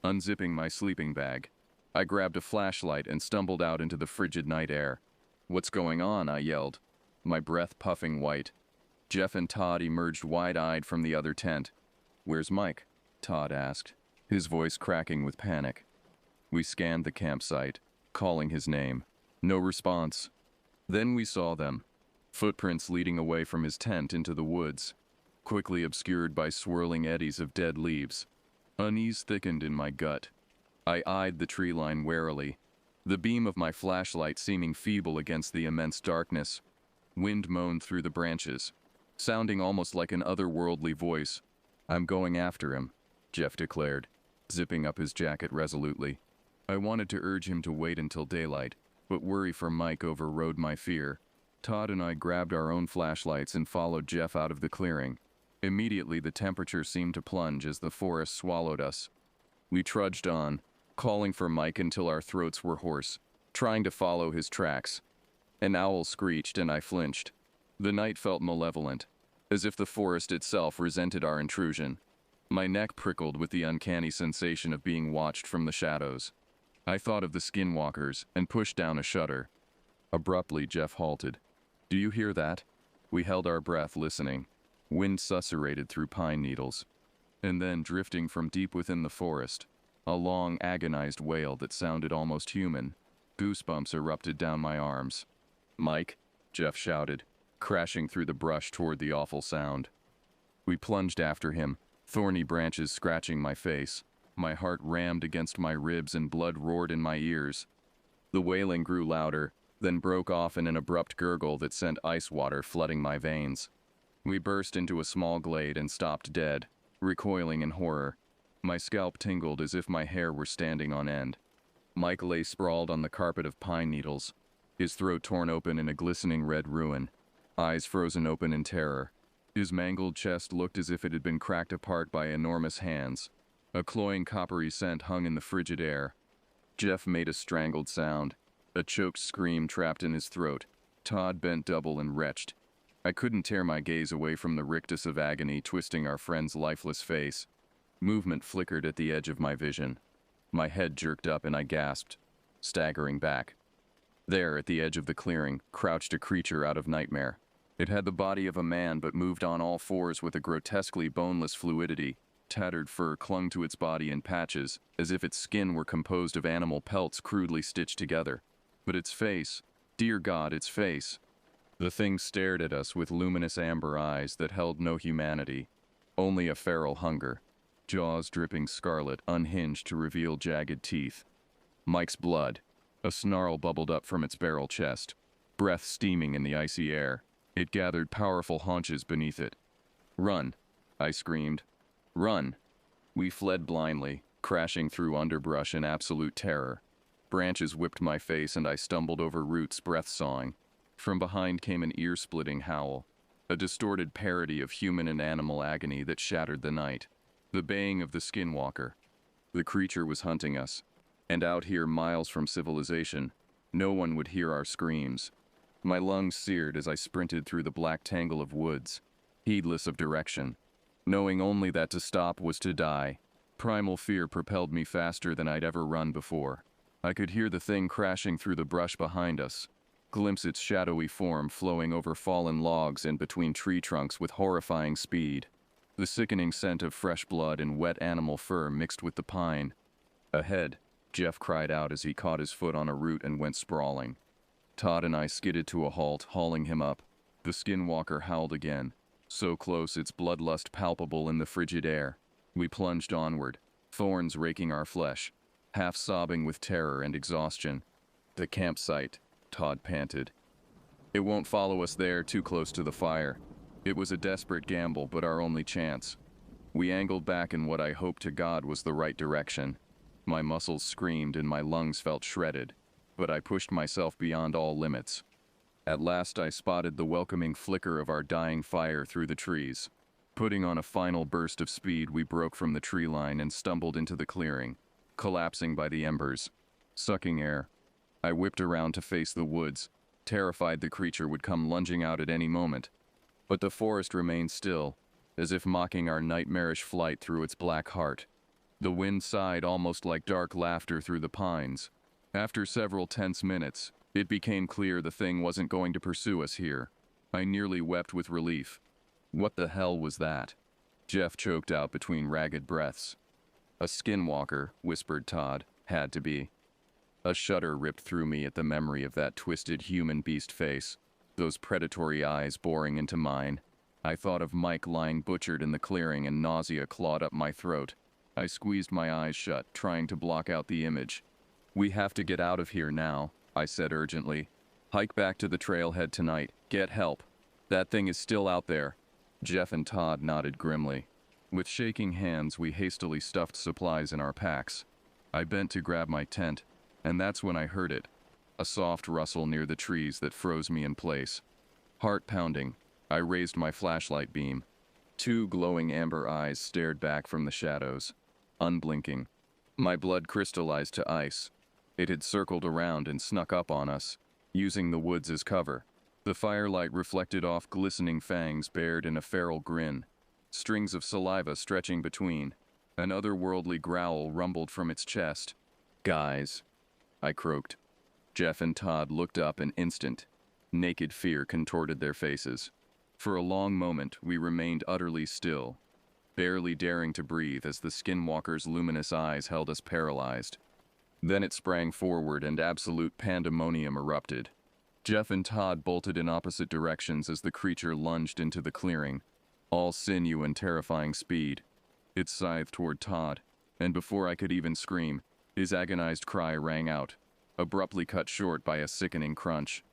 Unzipping my sleeping bag, I grabbed a flashlight and stumbled out into the frigid night air. "What's going on?" I yelled, my breath puffing white. Jeff and Todd emerged wide-eyed from the other tent. "Where's Mike?" Todd asked, his voice cracking with panic. We scanned the campsite, calling his name. No response. Then we saw them. Footprints leading away from his tent into the woods, quickly obscured by swirling eddies of dead leaves. Unease thickened in my gut. I eyed the tree line warily, the beam of my flashlight seeming feeble against the immense darkness. Wind moaned through the branches, sounding almost like an otherworldly voice. "I'm going after him," Jeff declared, zipping up his jacket resolutely. I wanted to urge him to wait until daylight, but worry for Mike overrode my fear. Todd and I grabbed our own flashlights and followed Jeff out of the clearing. Immediately the temperature seemed to plunge as the forest swallowed us. We trudged on, calling for Mike until our throats were hoarse, trying to follow his tracks. An owl screeched and I flinched. The night felt malevolent, as if the forest itself resented our intrusion. My neck prickled with the uncanny sensation of being watched from the shadows. I thought of the skinwalkers and pushed down a shutter. Abruptly, Jeff halted. "Do you hear that?" We held our breath, listening. Wind susurrated through pine needles. And then, drifting from deep within the forest, a long, agonized wail that sounded almost human. Goosebumps erupted down my arms. "Mike," Jeff shouted, crashing through the brush toward the awful sound. We plunged after him, thorny branches scratching my face. My heart rammed against my ribs and blood roared in my ears. The wailing grew louder, then broke off in an abrupt gurgle that sent ice water flooding my veins. We burst into a small glade and stopped dead, recoiling in horror. My scalp tingled as if my hair were standing on end. Mike lay sprawled on the carpet of pine needles, his throat torn open in a glistening red ruin, eyes frozen open in terror. His mangled chest looked as if it had been cracked apart by enormous hands. A cloying coppery scent hung in the frigid air. Jeff made a strangled sound, a choked scream trapped in his throat. Todd bent double and retched. I couldn't tear my gaze away from the rictus of agony twisting our friend's lifeless face. Movement flickered at the edge of my vision. My head jerked up and I gasped, staggering back. There, at the edge of the clearing, crouched a creature out of nightmare. It had the body of a man but moved on all fours with a grotesquely boneless fluidity. Tattered fur clung to its body in patches, as if its skin were composed of animal pelts crudely stitched together. But its face, dear God, its face! The thing stared at us with luminous amber eyes that held no humanity, only a feral hunger. Jaws dripping scarlet, unhinged to reveal jagged teeth. Mike's blood. A snarl bubbled up from its barrel chest, breath steaming in the icy air. It gathered powerful haunches beneath it. "Run!" I screamed. "Run!" We fled blindly, crashing through underbrush in absolute terror. Branches whipped my face and I stumbled over roots, breath sawing. From behind came an ear-splitting howl, a distorted parody of human and animal agony that shattered the night. The baying of the skinwalker. The creature was hunting us, and out here miles from civilization, no one would hear our screams. My lungs seared as I sprinted through the black tangle of woods, heedless of direction, knowing only that to stop was to die. Primal fear propelled me faster than I'd ever run before. I could hear the thing crashing through the brush behind us, glimpse its shadowy form flowing over fallen logs and between tree trunks with horrifying speed. The sickening scent of fresh blood and wet animal fur mixed with the pine. Ahead, Jeff cried out as he caught his foot on a root and went sprawling. Todd and I skidded to a halt, hauling him up. The skinwalker howled again, so close its bloodlust palpable in the frigid air. We plunged onward, thorns raking our flesh, half sobbing with terror and exhaustion. The campsite, Todd panted. It won't follow us there, too close to the fire. It was a desperate gamble, but our only chance. We angled back in what I hoped to God was the right direction. My muscles screamed and my lungs felt shredded, but I pushed myself beyond all limits. At last I spotted the welcoming flicker of our dying fire through the trees. Putting on a final burst of speed, we broke from the tree line and stumbled into the clearing, collapsing by the embers. Sucking air, I whipped around to face the woods, terrified the creature would come lunging out at any moment. But the forest remained still, as if mocking our nightmarish flight through its black heart. The wind sighed almost like dark laughter through the pines. After several tense minutes, it became clear the thing wasn't going to pursue us here. I nearly wept with relief. What the hell was that? Jeff choked out between ragged breaths. A skinwalker, whispered Todd. Had to be. A shudder ripped through me at the memory of that twisted human-beast face, those predatory eyes boring into mine. I thought of Mike lying butchered in the clearing and nausea clawed up my throat. I squeezed my eyes shut, trying to block out the image. We have to get out of here now, I said urgently. Hike back to the trailhead tonight. Get help. That thing is still out there. Jeff and Todd nodded grimly. With shaking hands, we hastily stuffed supplies in our packs. I bent to grab my tent, and that's when I heard it. A soft rustle near the trees that froze me in place. Heart pounding, I raised my flashlight beam. Two glowing amber eyes stared back from the shadows, unblinking. My blood crystallized to ice. It had circled around and snuck up on us, using the woods as cover. The firelight reflected off glistening fangs bared in a feral grin, strings of saliva stretching between. An otherworldly growl rumbled from its chest. Guys, I croaked. Jeff and Todd looked up an instant. Naked fear contorted their faces. For a long moment, we remained utterly still, barely daring to breathe as the skinwalker's luminous eyes held us paralyzed. Then it sprang forward and absolute pandemonium erupted. Jeff and Todd bolted in opposite directions as the creature lunged into the clearing, all sinew and terrifying speed. It scythed toward Todd, and before I could even scream, his agonized cry rang out, abruptly cut short by a sickening crunch.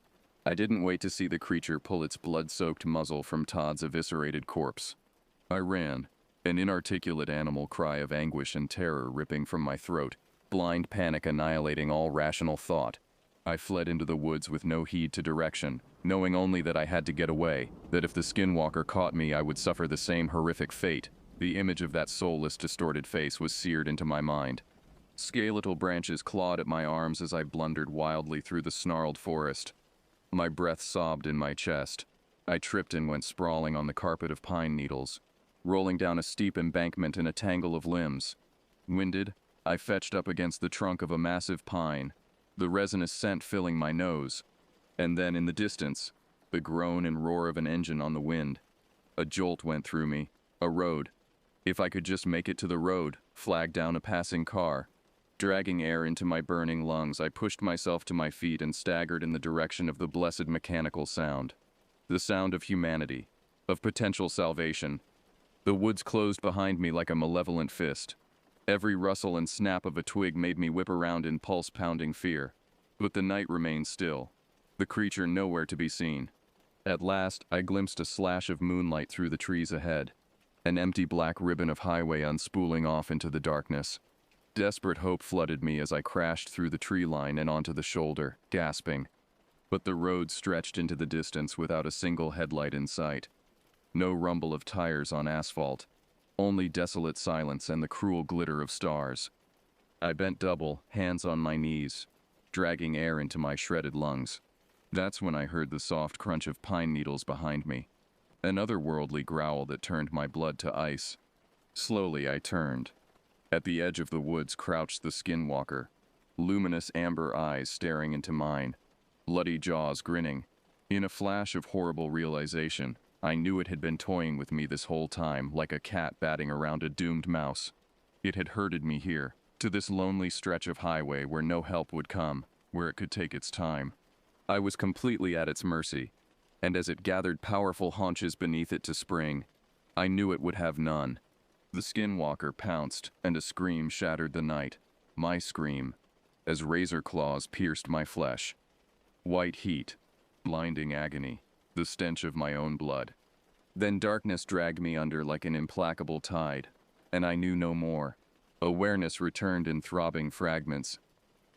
I didn't wait to see the creature pull its blood-soaked muzzle from Todd's eviscerated corpse. I ran, an inarticulate animal cry of anguish and terror ripping from my throat, blind panic annihilating all rational thought. I fled into the woods with no heed to direction, knowing only that I had to get away, that if the skinwalker caught me I would suffer the same horrific fate. The image of that soulless, distorted face was seared into my mind. Skeletal branches clawed at my arms as I blundered wildly through the snarled forest. My breath sobbed in my chest. I tripped and went sprawling on the carpet of pine needles, rolling down a steep embankment in a tangle of limbs. Winded, I fetched up against the trunk of a massive pine, the resinous scent filling my nose. And then, in the distance, the groan and roar of an engine on the wind. A jolt went through me. A road. If I could just make it to the road, flag down a passing car. Dragging air into my burning lungs, I pushed myself to my feet and staggered in the direction of the blessed mechanical sound. The sound of humanity, of potential salvation. The woods closed behind me like a malevolent fist. Every rustle and snap of a twig made me whip around in pulse-pounding fear. But the night remained still, the creature nowhere to be seen. At last, I glimpsed a slash of moonlight through the trees ahead, an empty black ribbon of highway unspooling off into the darkness. Desperate hope flooded me as I crashed through the tree line and onto the shoulder, gasping. But the road stretched into the distance without a single headlight in sight. No rumble of tires on asphalt, only desolate silence and the cruel glitter of stars. I bent double, hands on my knees, dragging air into my shredded lungs. That's when I heard the soft crunch of pine needles behind me, an otherworldly growl that turned my blood to ice. Slowly I turned. At the edge of the woods crouched the skinwalker, luminous amber eyes staring into mine, bloody jaws grinning. In a flash of horrible realization, I knew it had been toying with me this whole time, like a cat batting around a doomed mouse. It had herded me here, to this lonely stretch of highway where no help would come, where it could take its time. I was completely at its mercy, and as it gathered powerful haunches beneath it to spring, I knew it would have none. The skinwalker pounced, and a scream shattered the night. My scream, as razor claws pierced my flesh. White heat, blinding agony, the stench of my own blood. Then darkness dragged me under like an implacable tide, and I knew no more. Awareness returned in throbbing fragments.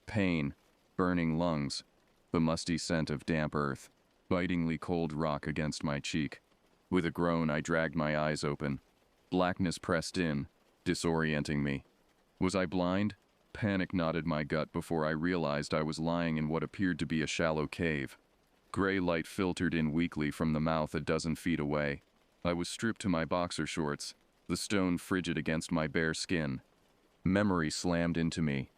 Pain, burning lungs, the musty scent of damp earth, bitingly cold rock against my cheek. With a groan, I dragged my eyes open. Blackness pressed in, disorienting me. Was I blind? Panic knotted my gut before I realized I was lying in what appeared to be a shallow cave. Gray light filtered in weakly from the mouth a dozen feet away. I was stripped to my boxer shorts, the stone frigid against my bare skin. Memory slammed into me.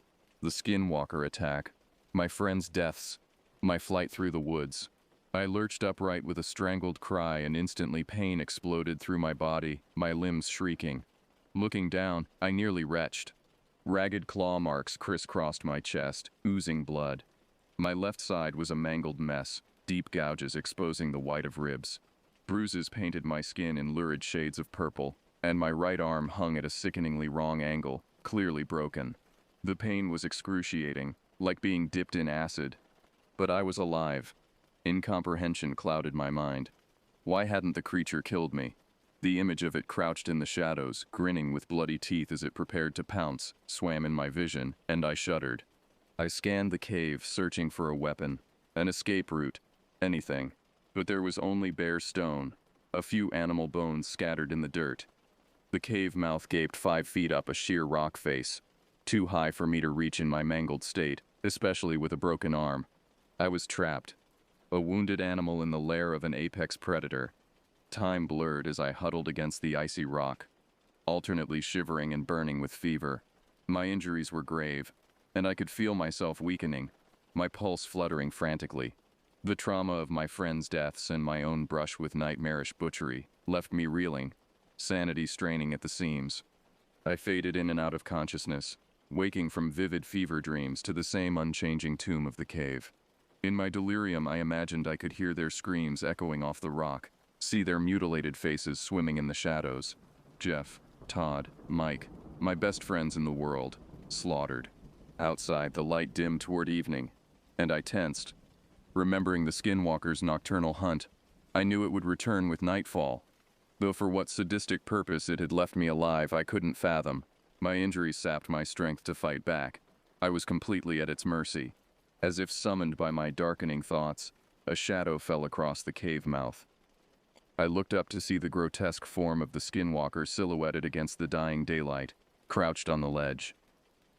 The skinwalker attack, my friends' deaths, my flight through the woods. I lurched upright with a strangled cry, and instantly pain exploded through my body, my limbs shrieking. Looking down, I nearly retched. Ragged claw marks crisscrossed my chest, oozing blood. My left side was a mangled mess, deep gouges exposing the white of ribs. Bruises painted my skin in lurid shades of purple, and my right arm hung at a sickeningly wrong angle, clearly broken. The pain was excruciating, like being dipped in acid. But I was alive. Incomprehension clouded my mind. Why hadn't the creature killed me? The image of it crouched in the shadows, grinning with bloody teeth as it prepared to pounce, swam in my vision, and I shuddered. I scanned the cave, searching for a weapon, an escape route, anything. But there was only bare stone, a few animal bones scattered in the dirt. The cave mouth gaped 5 feet up a sheer rock face, too high for me to reach in my mangled state, especially with a broken arm. I was trapped. A wounded animal in the lair of an apex predator. Time blurred as I huddled against the icy rock, alternately shivering and burning with fever. My injuries were grave, and I could feel myself weakening, my pulse fluttering frantically. The trauma of my friends' deaths and my own brush with nightmarish butchery left me reeling, sanity straining at the seams. I faded in and out of consciousness, waking from vivid fever dreams to the same unchanging tomb of the cave. In my delirium, I imagined I could hear their screams echoing off the rock, see their mutilated faces swimming in the shadows. Jeff, Todd, Mike, my best friends in the world, slaughtered. Outside, the light dimmed toward evening, and I tensed. Remembering the skinwalker's nocturnal hunt, I knew it would return with nightfall. Though for what sadistic purpose it had left me alive, I couldn't fathom. My injuries sapped my strength to fight back. I was completely at its mercy. As if summoned by my darkening thoughts, a shadow fell across the cave mouth. I looked up to see the grotesque form of the skinwalker silhouetted against the dying daylight, crouched on the ledge.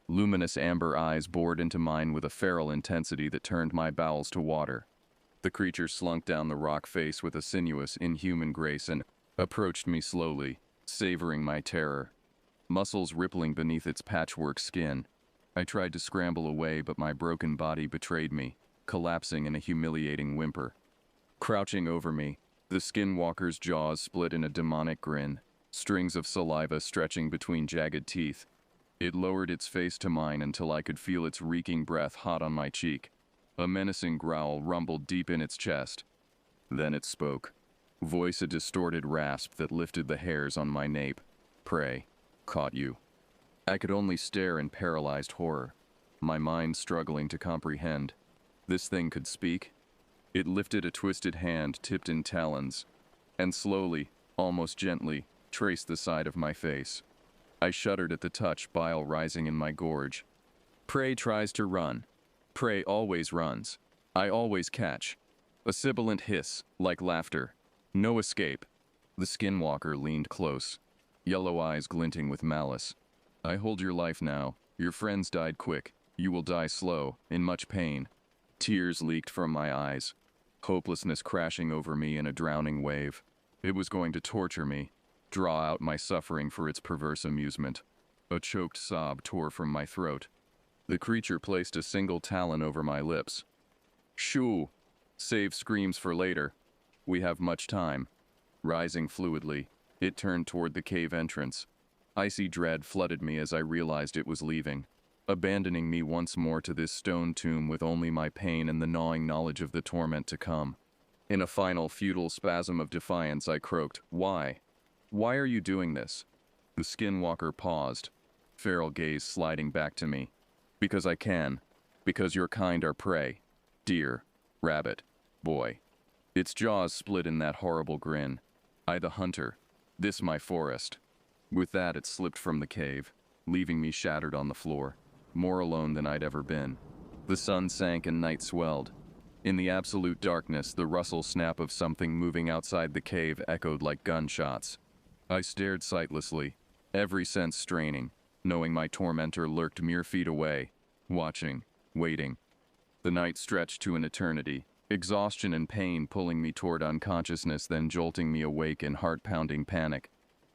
Luminous amber eyes bored into mine with a feral intensity that turned my bowels to water. The creature slunk down the rock face with a sinuous, inhuman grace and approached me slowly, savoring my terror. Muscles rippling beneath its patchwork skin. I tried to scramble away, but my broken body betrayed me, collapsing in a humiliating whimper. Crouching over me, the skinwalker's jaws split in a demonic grin, strings of saliva stretching between jagged teeth. It lowered its face to mine until I could feel its reeking breath hot on my cheek. A menacing growl rumbled deep in its chest. Then it spoke, voice a distorted rasp that lifted the hairs on my nape. Prey, caught you. I could only stare in paralyzed horror, my mind struggling to comprehend. This thing could speak? It lifted a twisted hand tipped in talons, and slowly, almost gently, traced the side of my face. I shuddered at the touch, bile rising in my gorge. Prey tries to run. Prey always runs. I always catch. A sibilant hiss, like laughter. No escape. The skinwalker leaned close, yellow eyes glinting with malice. I hold your life now. Your friends died quick. You will die slow, in much pain. Tears leaked from my eyes, hopelessness crashing over me in a drowning wave. It was going to torture me, draw out my suffering for its perverse amusement. A choked sob tore from my throat. The creature placed a single talon over my lips. Shoo! Save screams for later. We have much time. Rising fluidly, it turned toward the cave entrance. Icy dread flooded me as I realized it was leaving, abandoning me once more to this stone tomb with only my pain and the gnawing knowledge of the torment to come. In a final futile spasm of defiance, I croaked, "Why? Why are you doing this?" The skinwalker paused, feral gaze sliding back to me. "Because I can. Because your kind are prey. Deer, rabbit, boy." Its jaws split in that horrible grin. I the hunter, this my forest. With that it slipped from the cave, leaving me shattered on the floor, more alone than I'd ever been. The sun sank and night swelled. In the absolute darkness, the rustle snap of something moving outside the cave echoed like gunshots. I stared sightlessly, every sense straining, knowing my tormentor lurked mere feet away, watching, waiting. The night stretched to an eternity, exhaustion and pain pulling me toward unconsciousness, then jolting me awake in heart-pounding panic.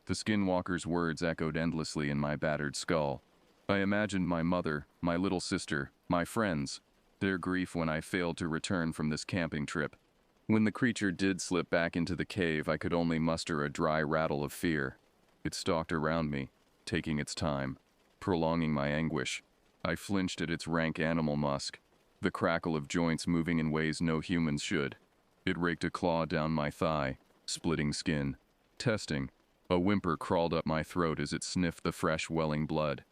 The skinwalker's words echoed endlessly in my battered skull. I imagined my mother, my little sister, my friends, their grief when I failed to return from this camping trip. When the creature did slip back into the cave, I could only muster a dry rattle of fear. It stalked around me, taking its time, prolonging my anguish. I flinched at its rank animal musk, the crackle of joints moving in ways no humans should. It raked a claw down my thigh, splitting skin. Testing. A whimper crawled up my throat as it sniffed the fresh welling blood.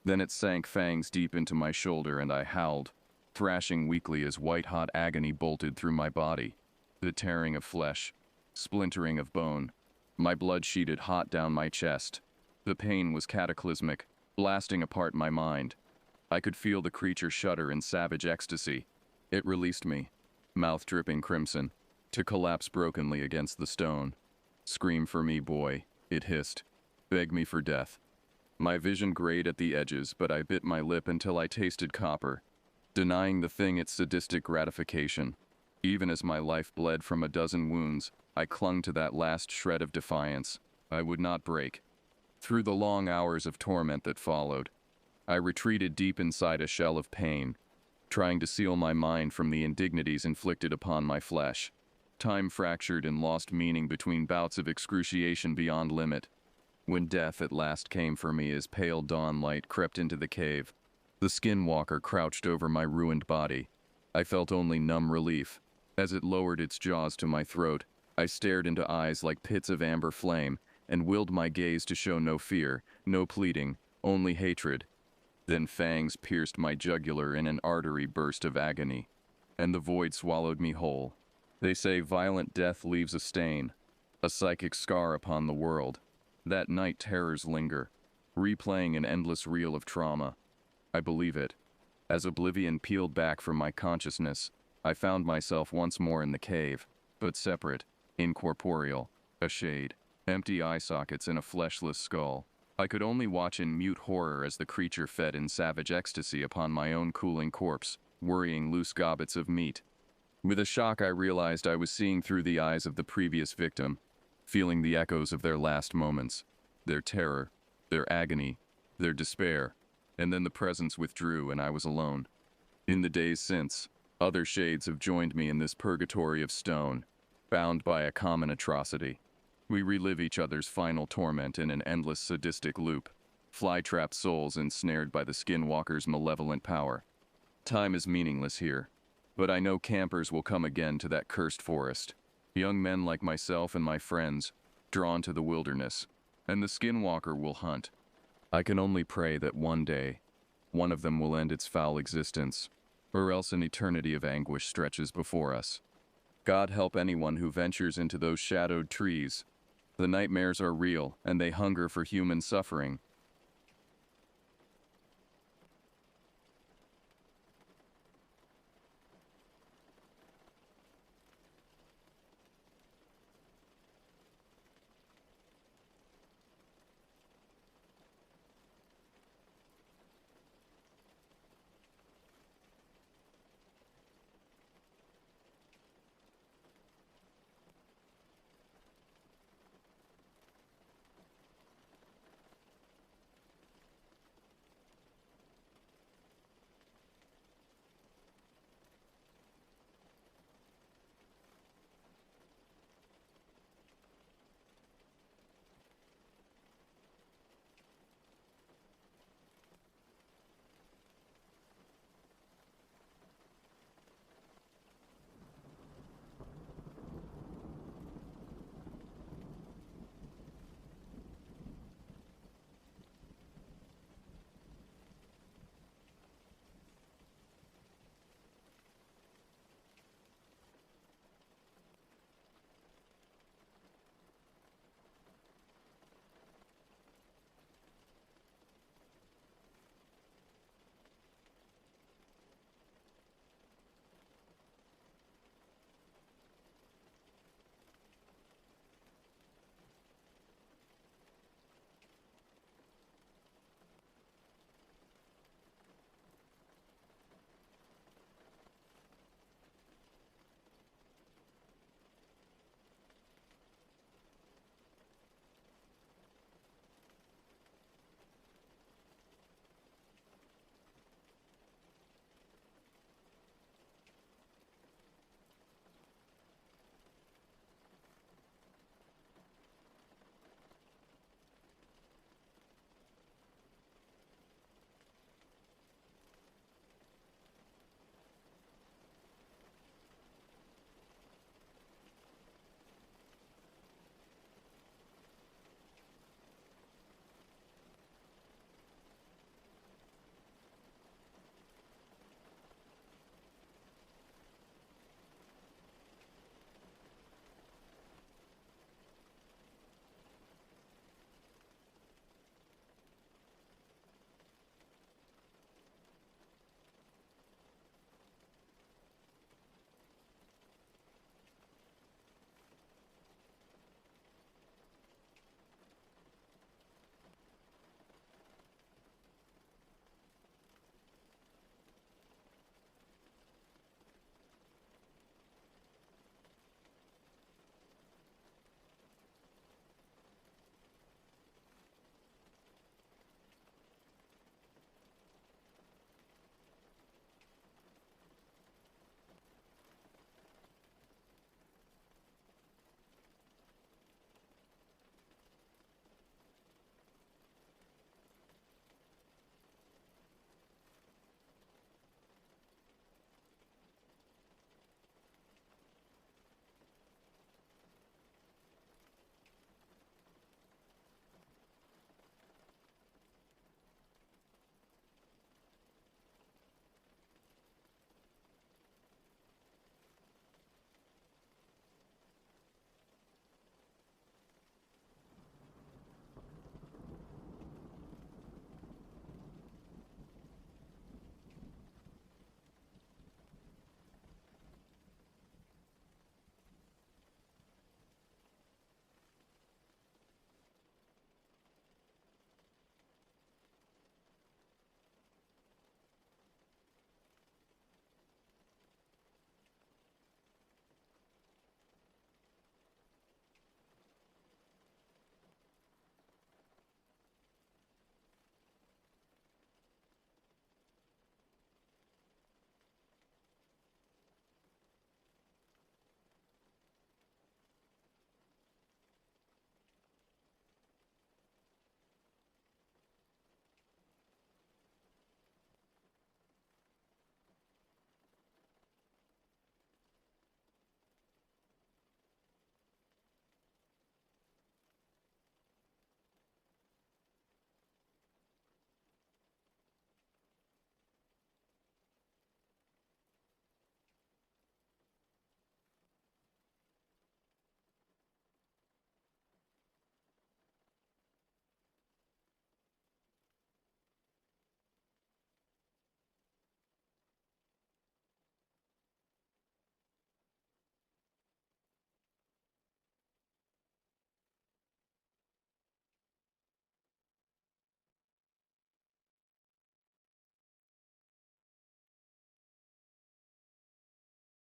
Then it sank fangs deep into my shoulder and I howled, thrashing weakly as white-hot agony bolted through my body. The tearing of flesh, splintering of bone. My blood sheeted hot down my chest. The pain was cataclysmic, blasting apart my mind. I could feel the creature shudder in savage ecstasy. It released me, mouth dripping crimson, to collapse brokenly against the stone. "Scream for me, boy," it hissed. "Beg me for death." My vision grayed at the edges, but I bit my lip until I tasted copper, denying the thing its sadistic gratification. Even as my life bled from a dozen wounds, I clung to that last shred of defiance. I would not break. Through the long hours of torment that followed, I retreated deep inside a shell of pain, trying to seal my mind from the indignities inflicted upon my flesh. Time fractured and lost meaning between bouts of excruciation beyond limit. When death at last came for me as pale dawn light crept into the cave, the skinwalker crouched over my ruined body. I felt only numb relief. As it lowered its jaws to my throat, I stared into eyes like pits of amber flame and willed my gaze to show no fear, no pleading, only hatred. Then fangs pierced my jugular in an artery burst of agony, and the void swallowed me whole. They say violent death leaves a stain, a psychic scar upon the world. That night terrors linger, replaying an endless reel of trauma. I believe it. As oblivion peeled back from my consciousness, I found myself once more in the cave, but separate, incorporeal, a shade, empty eye sockets in a fleshless skull. I could only watch in mute horror as the creature fed in savage ecstasy upon my own cooling corpse, worrying loose gobbets of meat. With a shock, I realized I was seeing through the eyes of the previous victim, feeling the echoes of their last moments, their terror, their agony, their despair, and then the presence withdrew and I was alone. In the days since, other shades have joined me in this purgatory of stone, bound by a common atrocity. We relive each other's final torment in an endless sadistic loop, fly-trapped souls ensnared by the skinwalker's malevolent power. Time is meaningless here, but I know campers will come again to that cursed forest. Young men like myself and my friends, drawn to the wilderness, and the skinwalker will hunt. I can only pray that one day, one of them will end its foul existence, or else an eternity of anguish stretches before us. God help anyone who ventures into those shadowed trees. The nightmares are real, and they hunger for human suffering.